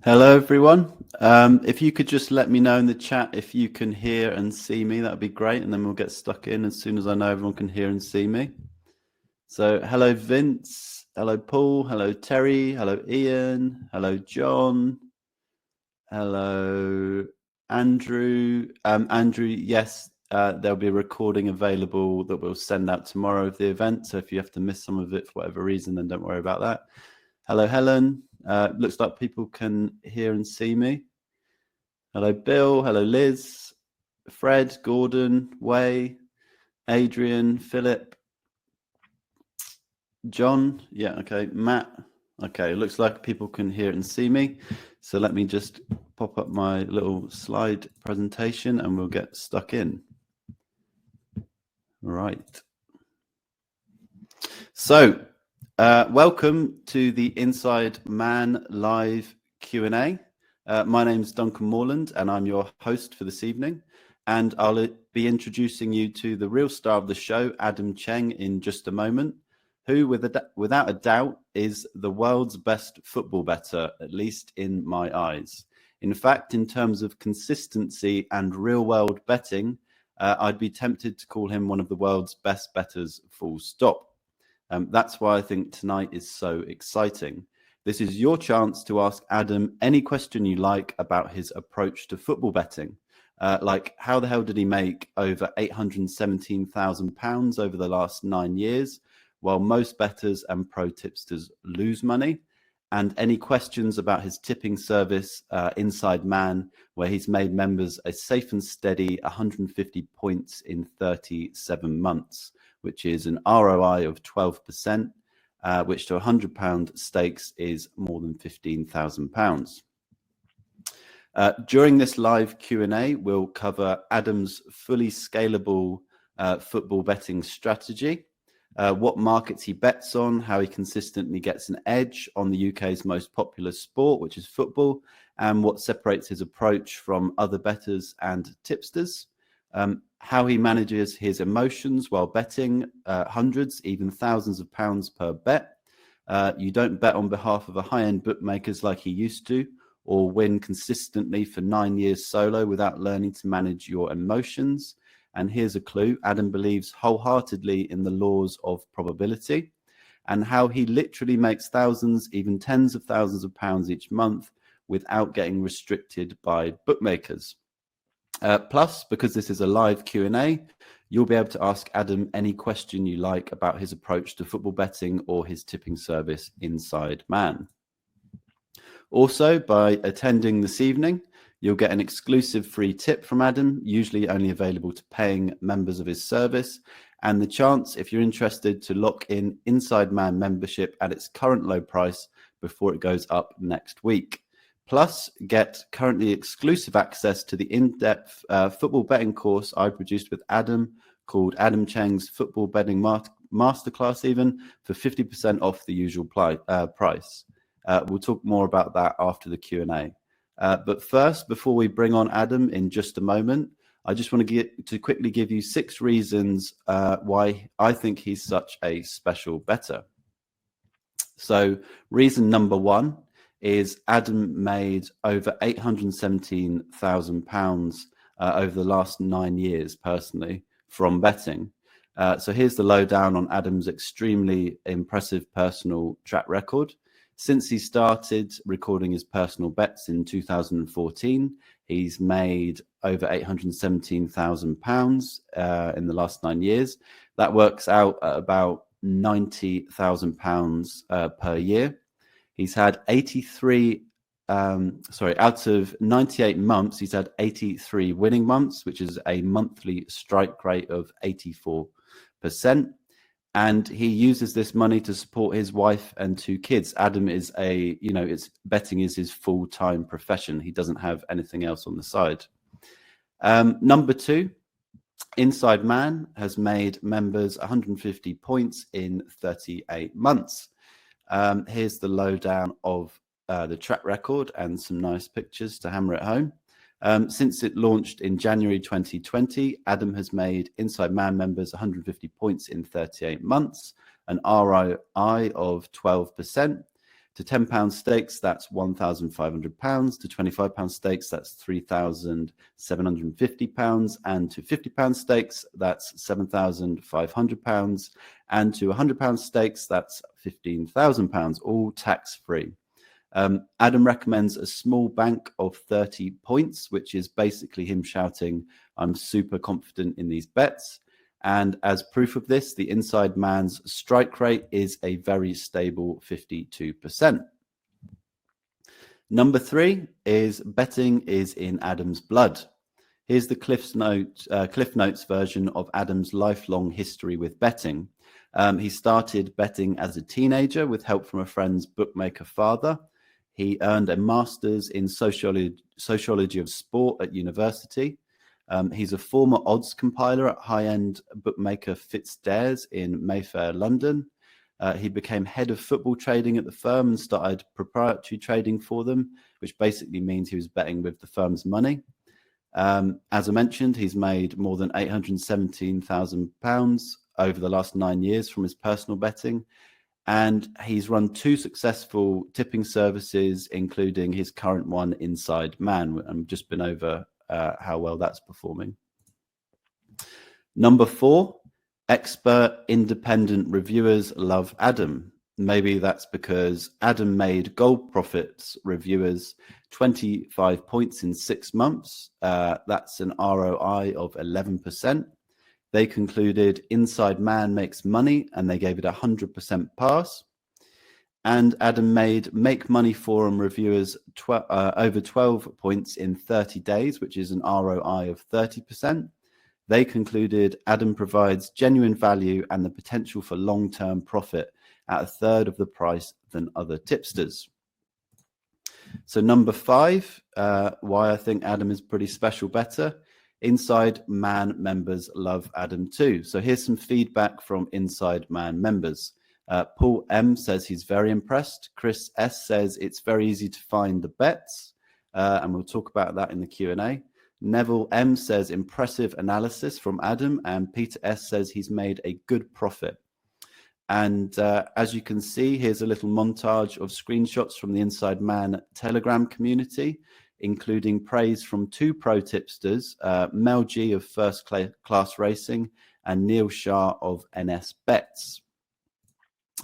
Hello, everyone. If you could just let me know in the chat if you can hear and see me, that would be great. And then we'll get stuck in as soon as I know everyone can hear and see me. So hello, Vince. Hello, Paul. Hello, Terry. Hello, Ian. Hello, John. Hello, Andrew. Andrew, yes, there'll be a recording available that we'll send out tomorrow of the event. So if you have to miss some of it for whatever reason, then don't worry about that. Hello, Helen. Looks like people can hear and see me. Hello, Bill. Hello, Liz. Fred, Gordon, Way, Adrian, Philip, John. Yeah, okay. Matt. Okay, looks like people can hear and see me. So let me just pop up my little slide presentation and we'll get stuck in. Right. So welcome to the Inside Man live Q&A. My name's Duncan Morland and I'm your host for this evening. And I'll be introducing you to the real star of the show, Adam Cheng, in just a moment, who without a doubt is the world's best football bettor, at least in my eyes. In fact, in terms of consistency and real world betting, I'd be tempted to call him one of the world's best bettors, full stop. That's why I think tonight is so exciting. This is your chance to ask Adam any question you like about his approach to football betting. Like, how the hell did he make over £817,000 over the last 9 years, while most bettors and pro tipsters lose money? And any questions about his tipping service, Inside Man, where he's made members a safe and steady 150 points in 37 months, which is an ROI of 12%, which to £100 stakes is more than £15,000. During this live Q&A, we'll cover Adam's fully scalable football betting strategy, what markets he bets on, how he consistently gets an edge on the UK's most popular sport, which is football, and what separates his approach from other bettors and tipsters, how he manages his emotions while betting hundreds, even thousands of pounds per bet. You don't bet on behalf of a high-end bookmakers like he used to, or win consistently for 9 years solo without learning to manage your emotions. And here's a clue: Adam believes wholeheartedly in the laws of probability, and how he literally makes thousands, even tens of thousands of pounds each month without getting restricted by bookmakers. Plus, because this is a live Q&A, you'll be able to ask Adam any question you like about his approach to football betting or his tipping service, Inside Man. Also, by attending this evening, you'll get an exclusive free tip from Adam, usually only available to paying members of his service, and the chance, if you're interested, to lock in Inside Man membership at its current low price before it goes up next week. Plus, get currently exclusive access to the in-depth football betting course I produced with Adam, called Adam Cheng's Football Betting Masterclass, even for 50% off the usual price. We'll talk more about that after the Q&A. But first, before we bring on Adam in just a moment, I just want to quickly give you 6 reasons why I think he's such a special bettor. So reason number 1 is Adam made over £817,000 over the last 9 years personally from betting. So here's the lowdown on Adam's extremely impressive personal track record. Since he started recording his personal bets in 2014, he's made over £817,000 in the last 9 years. That works out at about £90,000 per year. He's had out of 98 months, he's had 83 winning months, which is a monthly strike rate of 84%. And he uses this money to support his wife and 2 kids. Adam is betting is his full-time profession. He doesn't have anything else on the side. Number 2, Inside Man has made members 150 points in 38 months. Here's the lowdown of the track record and some nice pictures to hammer it home. Since it launched in January 2020, Adam has made Inside Man members 150 points in 38 months, an ROI of 12%. To £10 stakes, that's £1,500. To £25 stakes, that's £3,750. And to £50 stakes, that's £7,500. And to £100 stakes, that's £15,000, all tax-free. Adam recommends a small bank of 30 points, which is basically him shouting, "I'm super confident in these bets." And as proof of this, the Inside Man's strike rate is a very stable 52%. Number 3 is betting is in Adam's blood. Here's the Cliff Notes version of Adam's lifelong history with betting. He started betting as a teenager with help from a friend's bookmaker father. He earned a master's in sociology of sport at university. He's a former odds compiler at high-end bookmaker FitzDares in Mayfair, London. He became head of football trading at the firm and started proprietary trading for them, which basically means he was betting with the firm's money. As I mentioned, he's made more than £817,000 over the last 9 years from his personal betting. And he's run 2 successful tipping services, including his current one, Inside Man. I've just been over how well that's performing. Number 4, expert independent reviewers love Adam. Maybe that's because Adam made Gold Profits reviewers 25 points in 6 months. That's an ROI of 11%. They concluded Inside Man makes money, and they gave it 100% pass. And Adam made Make Money Forum reviewers over 12 points in 30 days, which is an ROI of 30%. They concluded Adam provides genuine value and the potential for long-term profit at a third of the price than other tipsters. So number 5, why I think Adam is pretty special better. Inside Man members love Adam too. So here's some feedback from Inside Man members. Paul M says he's very impressed. Chris S says it's very easy to find the bets, and we'll talk about that in the Q&A. Neville M says impressive analysis from Adam, and Peter S says he's made a good profit. And as you can see, here's a little montage of screenshots from the Inside Man Telegram community, including praise from 2 pro tipsters, Mel G of First Class Racing and Neil Shah of NS Bets.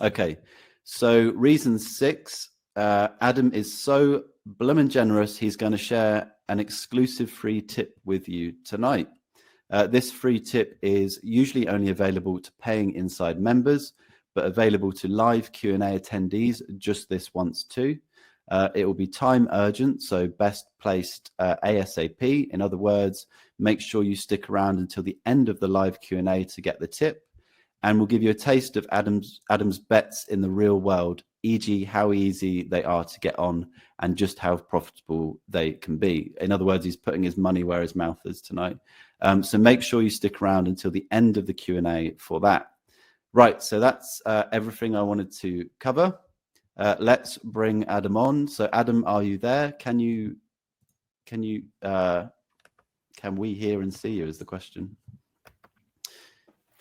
Okay, so reason 6, Adam is so bloomin' generous, he's going to share an exclusive free tip with you tonight. This free tip is usually only available to paying Inside members, but available to live Q&A attendees just this once too. It will be time urgent, so best placed ASAP. In other words, make sure you stick around until the end of the live Q&A to get the tip. And we'll give you a taste of Adam's bets in the real world, e.g. how easy they are to get on and just how profitable they can be. In other words, he's putting his money where his mouth is tonight. So make sure you stick around until the end of the Q&A for that. Right, so that's everything I wanted to cover. Let's bring Adam on. So Adam, are you there? Can we hear and see you is the question.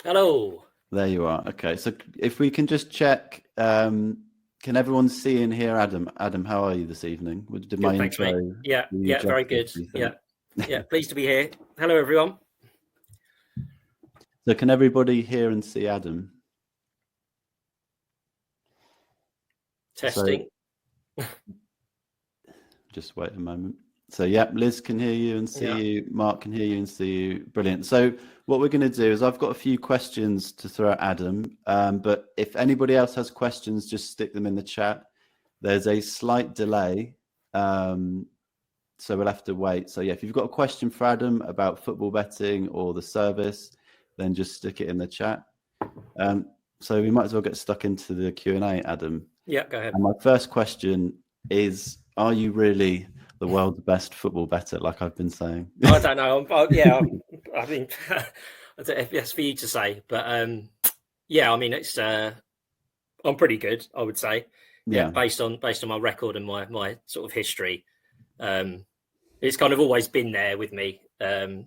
Hello. There you are. Okay, so if we can just check, can everyone see and hear Adam? Adam, how are you this evening? Did my thanks, intro? Mate. Yeah, very good. Yeah, pleased to be here. Hello, everyone. So can everybody hear and see Adam? Testing. So, just wait a moment. So yeah, Liz can hear you and see you. Mark can hear you and see you. Brilliant. So what we're going to do is I've got a few questions to throw at Adam, but if anybody else has questions, just stick them in the chat. There's a slight delay, so we'll have to wait. So yeah, if you've got a question for Adam about football betting or the service, then just stick it in the chat. So we might as well get stuck into the Q&A, Adam. Yeah, go ahead. And my first question is, are you really the world's best football bettor, like I've been saying? I don't know. I mean, that's for you to say. But yeah, I mean, it's I'm pretty good, I would say. Yeah, based on my record and my sort of history. It's kind of always been there with me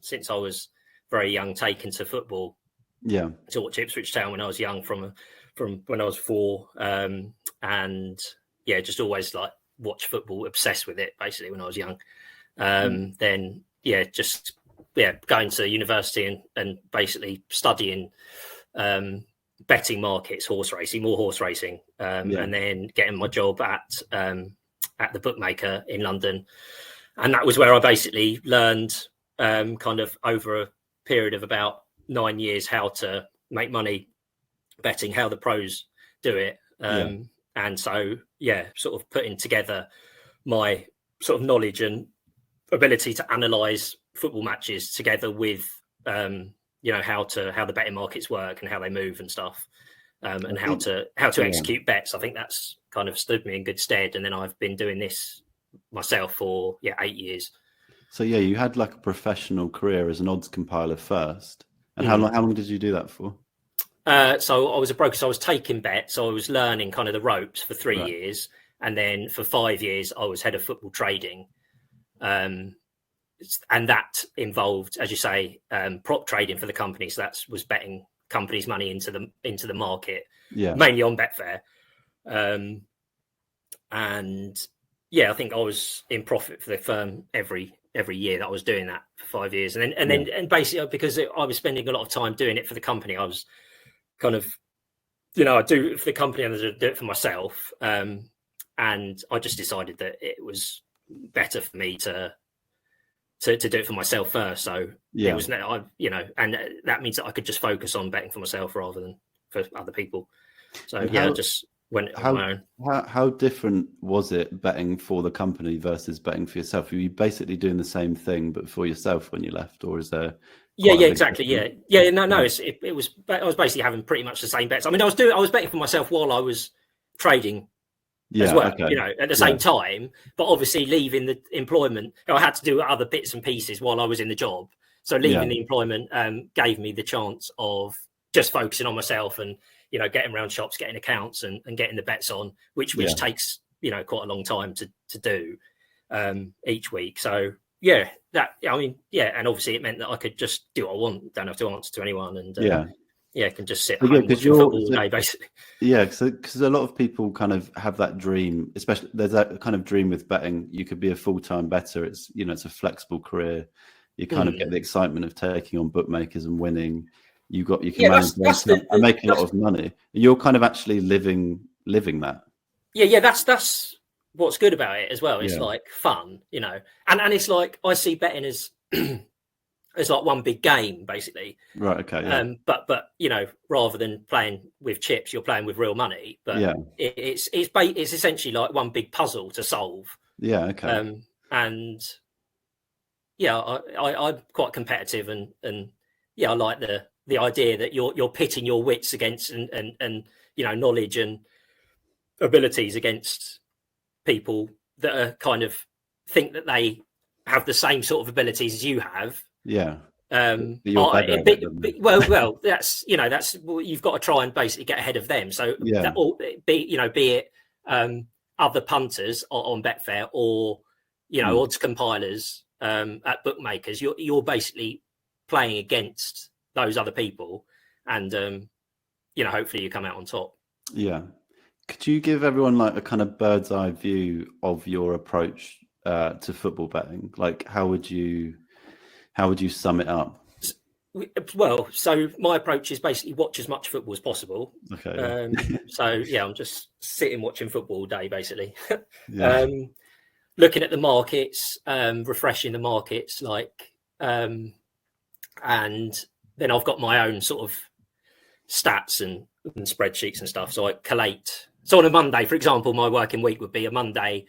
since I was very young, taken to football. Yeah, to watch Ipswich Town when I was young, from when I was 4, and just always like watch football, obsessed with it basically when I was young. Then just going to university and basically studying betting markets, more horse racing, and then getting my job at the bookmaker in London. And that was where I basically learned kind of over a period of about 9 years how to make money betting, how the pros do it. And so, sort of putting together my sort of knowledge and ability to analyze football matches together with, how the betting markets work and how they move and stuff, and how to execute bets. I think that's kind of stood me in good stead. And then I've been doing this myself for 8 years. So you had like a professional career as an odds compiler first. And how long did you do that for? So I was a broker, so I was taking bets. So I was learning kind of the ropes for 3 years. And then for 5 years, I was head of football trading. And that involved, as you say, prop trading for the company. So that was betting companies' money into the market, mainly on Betfair. I think I was in profit for the firm every year that I was doing that for 5 years. And basically because I was spending a lot of time doing it for the company, I was kind of, I do it for the company and I do it for myself. And I just decided that it was better for me to do it for myself first. So it was, and that means that I could just focus on betting for myself rather than for other people. So I just went on my own. How different was it betting for the company versus betting for yourself? Were you basically doing the same thing but for yourself when you left, or is there? Exactly. No. It was. I was basically having pretty much the same bets. I mean, I was betting for myself while I was trading as well. Okay. At the same time, but obviously leaving the employment, I had to do other bits and pieces while I was in the job. So leaving the employment gave me the chance of just focusing on myself and getting around shops, getting accounts, and getting the bets on, which takes quite a long time to do each week. So. And obviously it meant that I could just do what I want, don't have to answer to anyone, and can just sit at home watching football all day, basically. Yeah, because a lot of people kind of have that dream, especially there's that kind of dream with betting. You could be a full-time bettor. It's it's a flexible career. You kind of get the excitement of taking on bookmakers and winning. You can manage and make a lot of money. You're kind of actually living that. That's what's good about it as well. It's like fun, and it's like I see betting as it's like one big game, basically. Right. Okay. Yeah. But rather than playing with chips, you're playing with real money. But it's essentially like one big puzzle to solve. Yeah. Okay. I'm quite competitive, and I like the idea that you're pitting your wits against and knowledge and abilities against people that are kind of think that they have the same sort of abilities as you have. Yeah. Well, that's you've got to try and basically get ahead of them. So be it other punters on Betfair or odds compilers at bookmakers. You're basically playing against those other people, and hopefully you come out on top. Yeah. Could you give everyone like a kind of bird's eye view of your approach to football betting? Like, how would you sum it up? Well, so my approach is basically watch as much football as possible. Okay. I'm just sitting watching football all day, basically. Looking at the markets, refreshing the markets, and then I've got my own sort of stats and spreadsheets and stuff. So I collate. So on a Monday, for example, my working week would be a Monday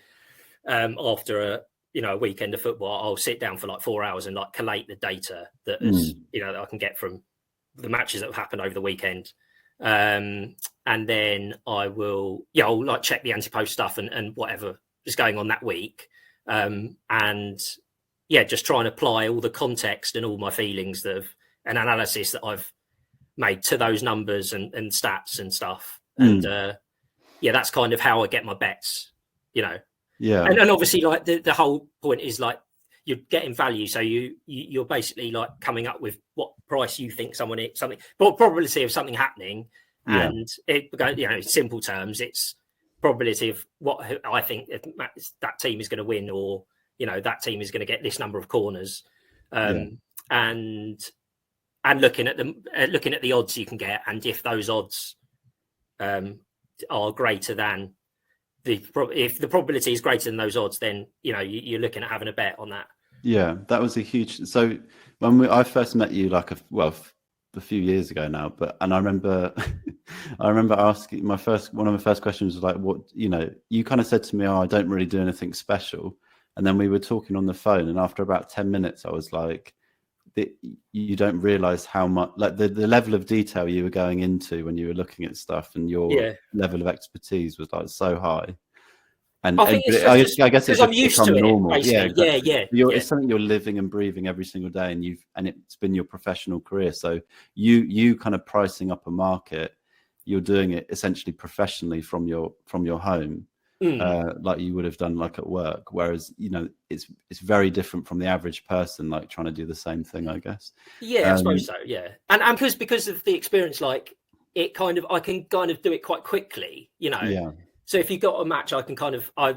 after a weekend of football. I'll sit down for like 4 hours and like collate the data that is that I can get from the matches that have happened over the weekend. And then I'll like check the anti-post stuff and whatever is going on that week. Just try and apply all the context and all my feelings and analysis that I've made to those numbers and stats and stuff. And that's kind of how I get my bets, Yeah. And obviously like the whole point is like you're getting value. So you're basically like coming up with what price you think what probability of something happening. And in simple terms, it's probability of what I think that team is going to win, or that team is going to get this number of corners, and looking at the odds you can get, and if those odds are greater than if the probability is greater than those odds, then you're looking at having a bet on that. Yeah, that was a huge. So when I first met you, like a few years ago now, and I remember asking one of my first questions was like, what, you kind of said to me, oh, I don't really do anything special. And then we were talking on the phone, and after about 10 minutes, I was like, you don't realize how much, like the level of detail you were going into when you were looking at stuff, and your level of expertise was like so high. And I guess it's I'm used to normal. It, yeah, exactly. It's something you're living and breathing every single day, and it's been your professional career. So you kind of pricing up a market, you're doing it essentially professionally from your home, like you would have done like at work. Whereas it's very different from the average person, like trying to do the same thing, I guess. Yeah, I suppose so. Yeah, and because of the experience, like I can kind of do it quite quickly. Yeah. So if you've got a match, I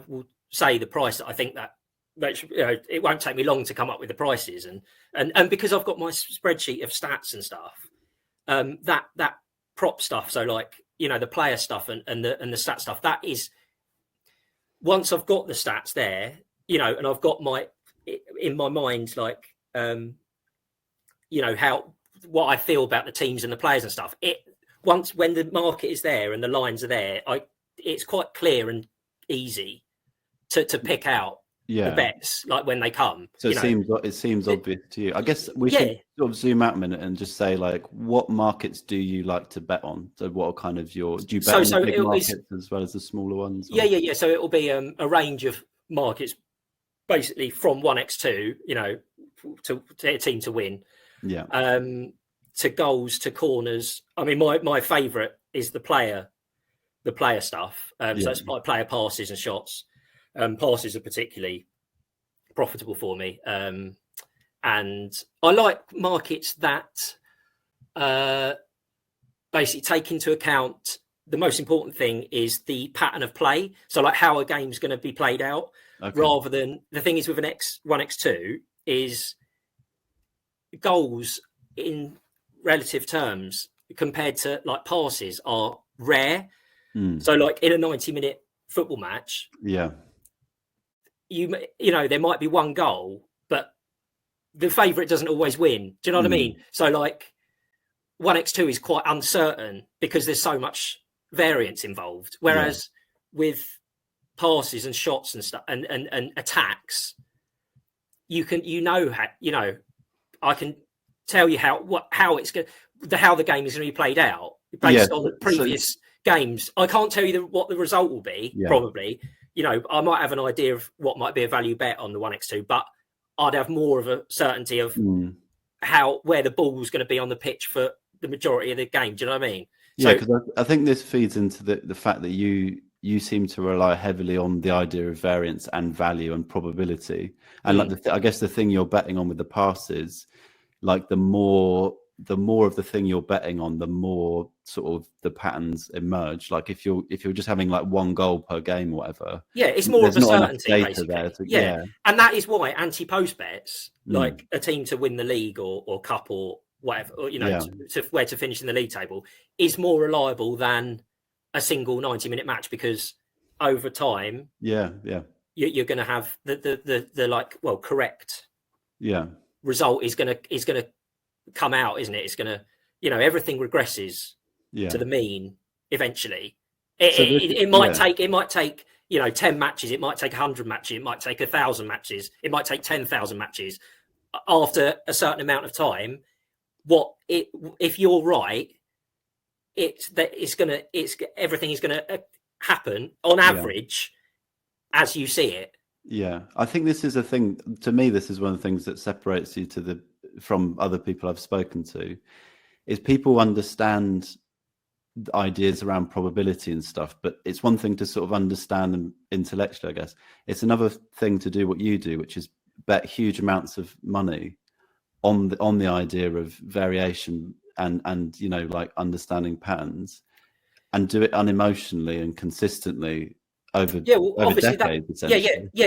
will say the price that I think that it won't take me long to come up with the prices, and because I've got my spreadsheet of stats and stuff, that prop stuff. So like the player stuff and the stat stuff. That is, once I've got the stats there, and I've got in my mind like what I feel about the teams and the players and stuff. When the market is there and the lines are there, it's quite clear and easy to pick out the bets, like when they come. So it seems obvious to you. I guess we should sort of zoom out a minute and just say, like, what markets do you like to bet on? So what are kind of do you bet on the big markets as well as the smaller ones? Or? Yeah. So it will be a range of markets, basically from 1x2, to a team to win. Yeah. To goals, to corners. I mean, my favourite is the player stuff. So it's like player passes and shots. Passes are particularly profitable for me. And I like markets that basically take into account, the most important thing is the pattern of play. So like how a game's going to be played out, rather than, the thing is with 1x2 is goals in relative terms compared to like passes are rare. So like in a 90-minute football match, there might be one goal, but the favourite doesn't always win. Do you know what I mean? So like 1x2 is quite uncertain because there's so much variance involved. Whereas with passes and shots and stuff and attacks, I can tell you how it's going, how the game is going to be played out based on the previous games. I can't tell you what the result will be. Probably, I might have an idea of what might be a value bet on the 1x2, but I'd have more of a certainty of where the ball's going to be on the pitch for the majority of the game. Do you know what I mean? Yeah, because I think this feeds into the fact that you seem to rely heavily on the idea of variance and value and probability, and like I guess the thing you're betting on with the passes, like the more of the thing you're betting on, the more sort of the patterns emerge. Like if you're just having like one goal per game or whatever, it's more of a certainty basically. There and that is why anti-post bets, like a team to win the league or cup or whatever, or, to where to finish in the league table, is more reliable than a single 90-minute match, because over time, you're going to have the correct result is going to come out, isn't it? It's going to, everything regresses to the mean eventually. It might take 10 matches, it might take 100 matches, it might take 1,000 matches, it might take 10,000 matches. After a certain amount of time, if you're right, everything is going to happen on average as you see it. Yeah, I think this is a thing. To me, this is one of the things that separates you from other people I've spoken to, is people understand the ideas around probability and stuff, but it's one thing to sort of understand them intellectually, I guess. It's another thing to do what you do, which is bet huge amounts of money on the idea of variation and like understanding patterns. and do it unemotionally and consistently over obviously decades,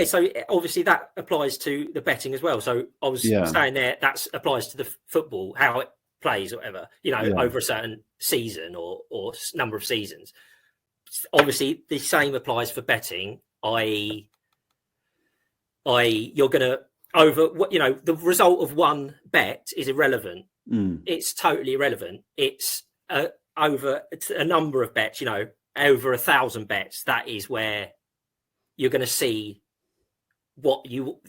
So obviously that applies to the betting as well. So I was saying there that applies to the football, how it plays, or whatever, over a certain season or number of seasons. Obviously, the same applies for betting. You're going to the result of one bet is irrelevant. It's totally irrelevant. It's over a number of bets, over 1,000 bets. That is where you're going to see what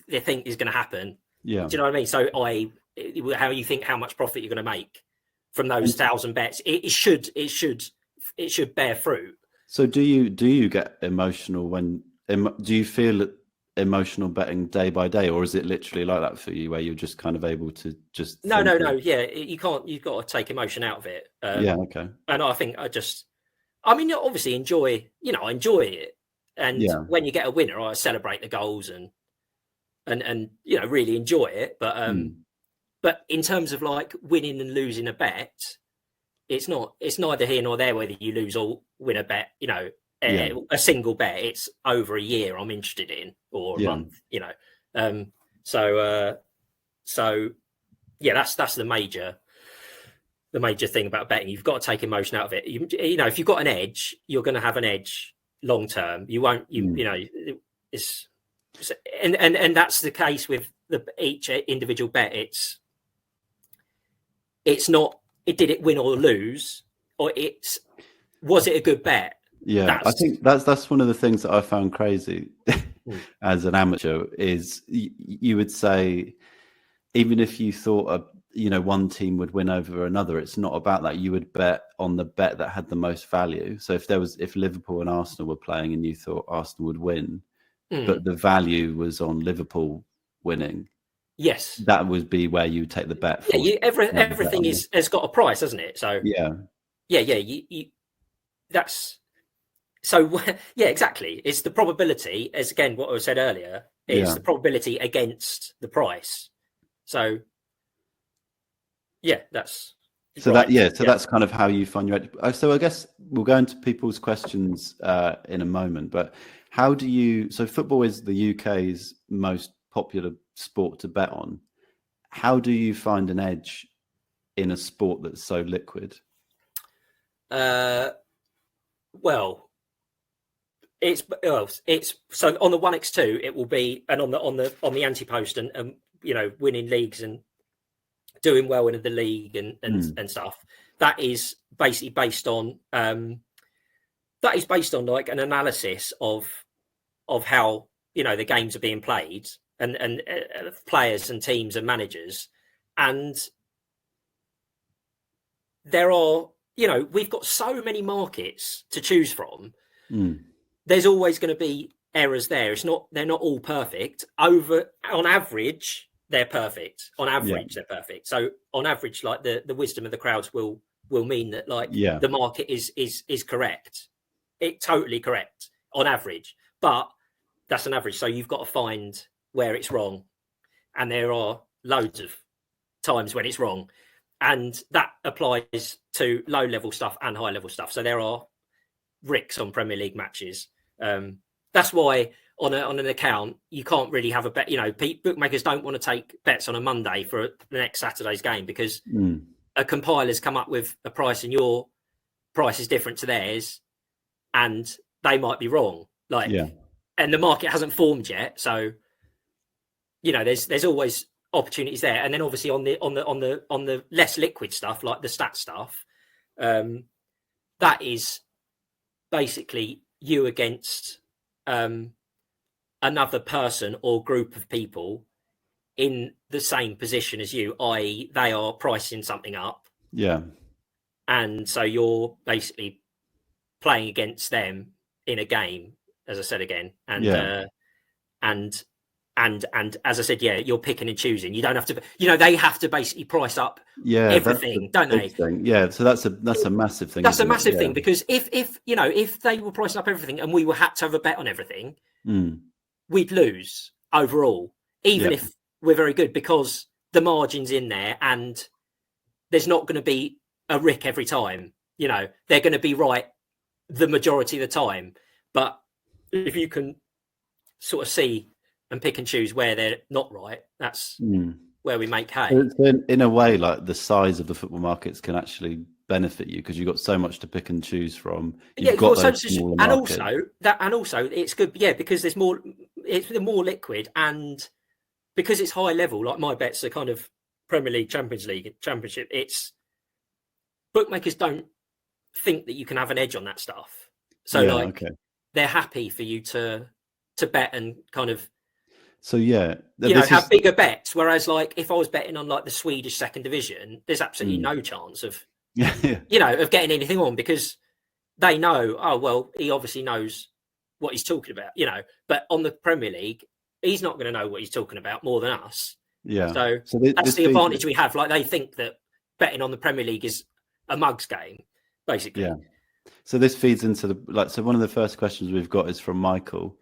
they think is going to happen. Yeah. Do you know what I mean? So how you think how much profit you're going to make from those 1,000 bets, it should bear fruit. So do you get emotional do you feel emotional betting day by day, or is it literally like that for you where you're just kind of able to just no you can't, you've got to take emotion out of it. Okay. And I think you obviously enjoy it, and when you get a winner I celebrate the goals and really enjoy it, but in terms of like winning and losing a bet, it's neither here nor there whether you lose or win a bet, a single bet. It's over a year I'm interested in, or a month, so that's the major thing about betting. You've got to take emotion out of it. If you've got an edge, you're going to have an edge long term. You won't, it's, and that's the case with each individual bet. It's not, did it win or lose, or was it a good bet? Yeah, I think that's one of the things that I found crazy as an amateur is you would say, even if you thought one team would win over another, it's not about that. You would bet on the bet that had the most value. So if Liverpool and Arsenal were playing and you thought Arsenal would win, but the value was on Liverpool winning, yes, that would be where you take the bet. Everything has got a price, hasn't it? So that's. So, exactly. It's the probability, as again, what I said earlier, is the probability against the price. So, that's... That's kind of how you find your... So I guess we'll go into people's questions in a moment, but how do you... So football is the UK's most popular sport to bet on. How do you find an edge in a sport that's so liquid? It's so on the 1x2 it will be, and on the anti-post and winning leagues and doing well in the league and stuff. That is basically based on like an analysis of how the games are being played and players and teams and managers, and there are we've got so many markets to choose from. There's always going to be errors there. They're not all perfect. On average, they're perfect. They're perfect. So on average, like the wisdom of the crowds will mean that the market is correct. It's totally correct on average, but that's an average. So you've got to find where it's wrong, and there are loads of times when it's wrong, and that applies to low level stuff and high level stuff. So there are ricks on Premier League matches. That's why on an account you can't really have a bet. Bookmakers don't want to take bets on a Monday for the next Saturday's game because a compiler's come up with a price and your price is different to theirs, and they might be wrong. And the market hasn't formed yet, so there's always opportunities there. And then obviously on the less liquid stuff, like the stat stuff, that is basically you against another person or group of people in the same position as you, i.e. they are pricing something up. Yeah. And so you're basically playing against them in a game, as I said again. And as I said, you're picking and choosing. You don't have to, they have to basically price up everything, don't they? Yeah. So that's a massive thing. That's a massive thing, because if they were pricing up everything and we had to have a bet on everything, we'd lose overall, even if we're very good, because the margin's in there and there's not going to be a rick every time. They're going to be right the majority of the time. But if you can sort of see and pick and choose where they're not right, that's where we make hay. So in a way, like the size of the football markets can actually benefit you because you've got so much to pick and choose from. You've got those smaller markets. and also it's good, because there's more. It's more liquid, and because it's high level. Like my bets are kind of Premier League, Champions League, Championship. It's bookmakers don't think that you can have an edge on that stuff, so they're happy for you to bet and kind of. So have bigger bets. Whereas, like, if I was betting on like the Swedish second division, there's absolutely no chance of of getting anything on, because they know, oh well, he obviously knows what he's talking about, But on the Premier League, he's not going to know what he's talking about more than us. Yeah. So that's the advantage we have. Like, they think that betting on the Premier League is a mugs game, basically. Yeah. So this feeds into so one of the first questions we've got is from Michael.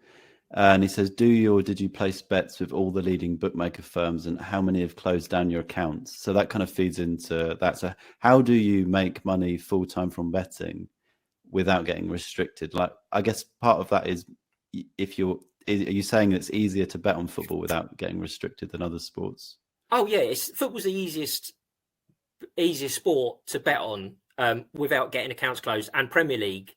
And he says, did you place bets with all the leading bookmaker firms, and how many have closed down your accounts? So that kind of feeds into that. So how do you make money full time from betting without getting restricted? Like, I guess part of that is, are you saying it's easier to bet on football without getting restricted than other sports? Oh yeah, football's the easiest sport to bet on without getting accounts closed. And Premier League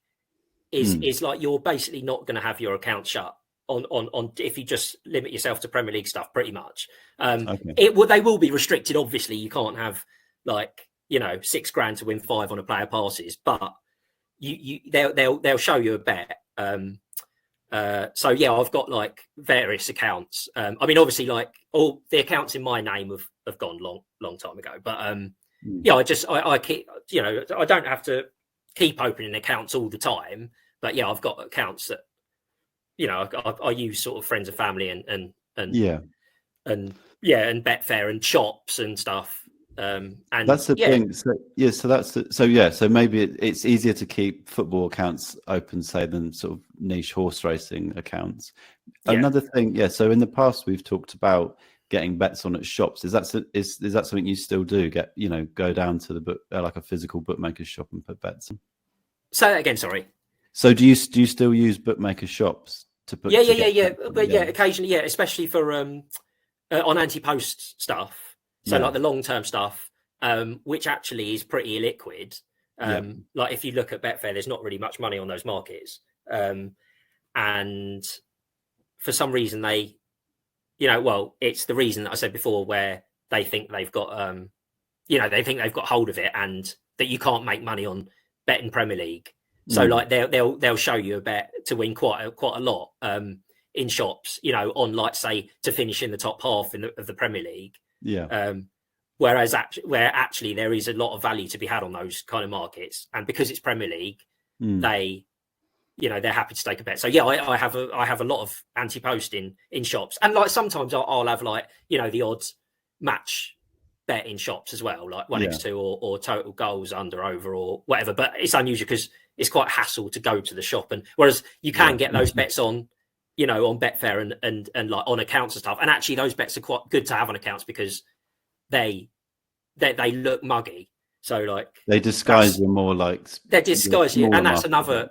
is like, you're basically not going to have your account shut on if you just limit yourself to Premier League stuff, pretty much. They will be restricted. Obviously, you can't have like $6,000 to win 5 on a player passes, but they'll show you a bet. So yeah, I've got like various accounts. I mean, obviously, like all the accounts in my name have gone long time ago, but I keep, I don't have to keep opening accounts all the time, but yeah, I've got accounts that I use sort of friends and family and Betfair and shops and stuff. And that's the thing. So maybe it's easier to keep football accounts open, say, than sort of niche horse racing accounts. Another thing, so in the past we've talked about getting bets on at shops. Is that something you still do? Go down to the book, like a physical bookmaker's shop, and put bets on? Say that again, sorry. So do you still use bookmaker shops to put? Occasionally, especially for on anti-post stuff. So like the long-term stuff, which actually is pretty illiquid. Like if you look at Betfair, there's not really much money on those markets, and for some reason they, it's the reason that I said before, where they think they've got, they think they've got hold of it, and that you can't make money on betting Premier League. So like they'll show you a bet to win quite a lot in shops, on, like, say, to finish in the top half of the Premier League. Whereas actually there is a lot of value to be had on those kind of markets, and because it's Premier League, they're happy to take a bet. So yeah, I have a lot of anti-post in shops, and like sometimes I'll have like the odd match bet in shops as well, like 1x2 or total goals under over or whatever. But it's unusual because it's quite a hassle to go to the shop, and whereas you can get those bets on on Betfair and like on accounts and stuff. And actually those bets are quite good to have on accounts because they look muggy. So like they disguise you more, like they disguise you. And that's another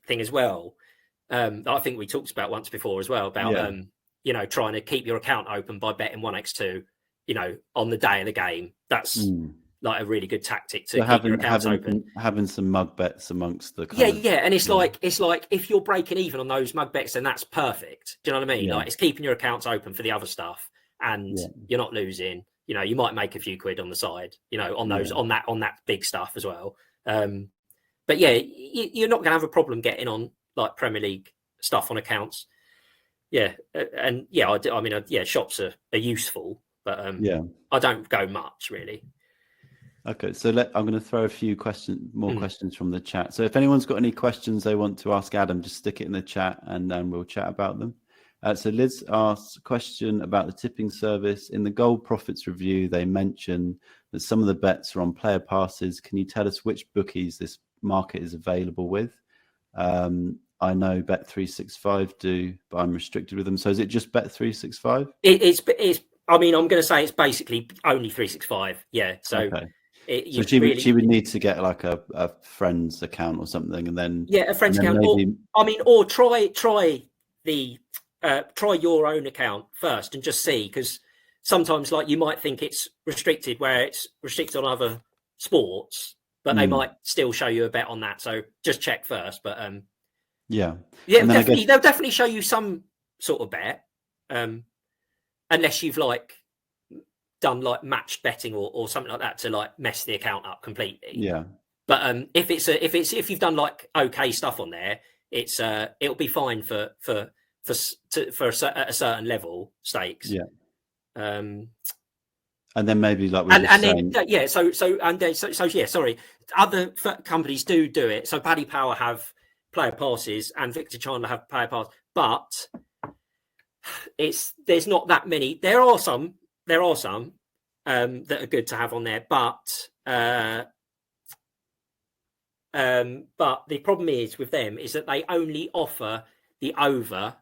thing as well. I think we talked about once before as well about, trying to keep your account open by betting 1x2, on the day of the game. That's like a really good tactic to keep your accounts open. Having some mug bets amongst the and it's like if you're breaking even on those mug bets, then that's perfect. Do you know what I mean? Like, it's keeping your accounts open for the other stuff, and you're not losing. You might make a few quid on the side, on those on that big stuff as well. But yeah, you're not going to have a problem getting on like Premier League stuff on accounts. Shops are useful, but I don't go much really. Okay, so I'm going to throw a few questions from the chat. So if anyone's got any questions they want to ask Adam, just stick it in the chat and then we'll chat about them. So Liz asks a question about the tipping service. In the Goal Profits review, they mention that some of the bets are on player passes. Can you tell us which bookies this market is available with? I know Bet365 do, but I'm restricted with them. So is it just Bet365? It's. I mean, I'm going to say it's basically only 365. Yeah. So. Okay. So she would need to get like a friend's account or something, and then a friend's account. Maybe... Or try your own account first and just see, because sometimes like you might think it's restricted where it's restricted on other sports, but they might still show you a bet on that. So just check first. But they'll definitely show you some sort of bet, unless you've like done like matched betting or something like that to like mess the account up completely. Yeah. But if you've done like okay stuff on there, it'll be fine for a certain level stakes. Yeah. And then maybe like sorry, other companies do it. So Paddy Power have player passes and Victor Chandler have player passes, but there's not that many. There are some that are good to have on there, but the problem is with them is that they only offer the over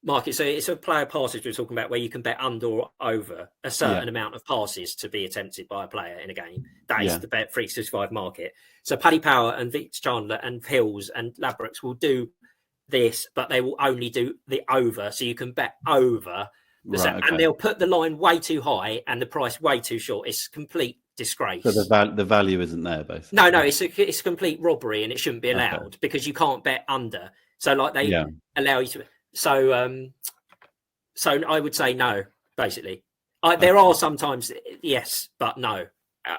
market. So it's a player passes we're talking about, where you can bet under or over a certain amount of passes to be attempted by a player in a game. That is the Bet 365 market. So Paddy Power and Victor Chandler and Hills and Ladbrokes will do this, but they will only do the over. So you can bet over. And they'll put the line way too high and the price way too short. It's complete disgrace. So the value isn't there, basically. No, it's a complete robbery, and it shouldn't be allowed because you can't bet under. So like they allow you to. So I would say no, basically. There are sometimes yes, but no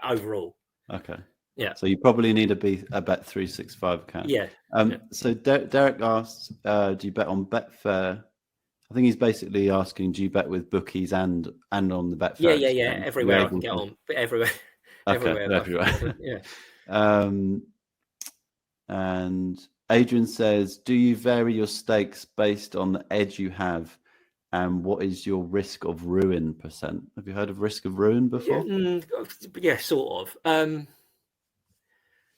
overall. Okay. Yeah. So you probably need a Bet 365 account. Yeah. So Derek asks, do you bet on Betfair? I think he's basically asking, do you bet with bookies and on the Betfair? Yeah. Everywhere I can get on, everywhere. Everywhere. Yeah. And Adrian says, do you vary your stakes based on the edge you have, and what is your risk of ruin percent? Have you heard of risk of ruin before? Yeah, sort of.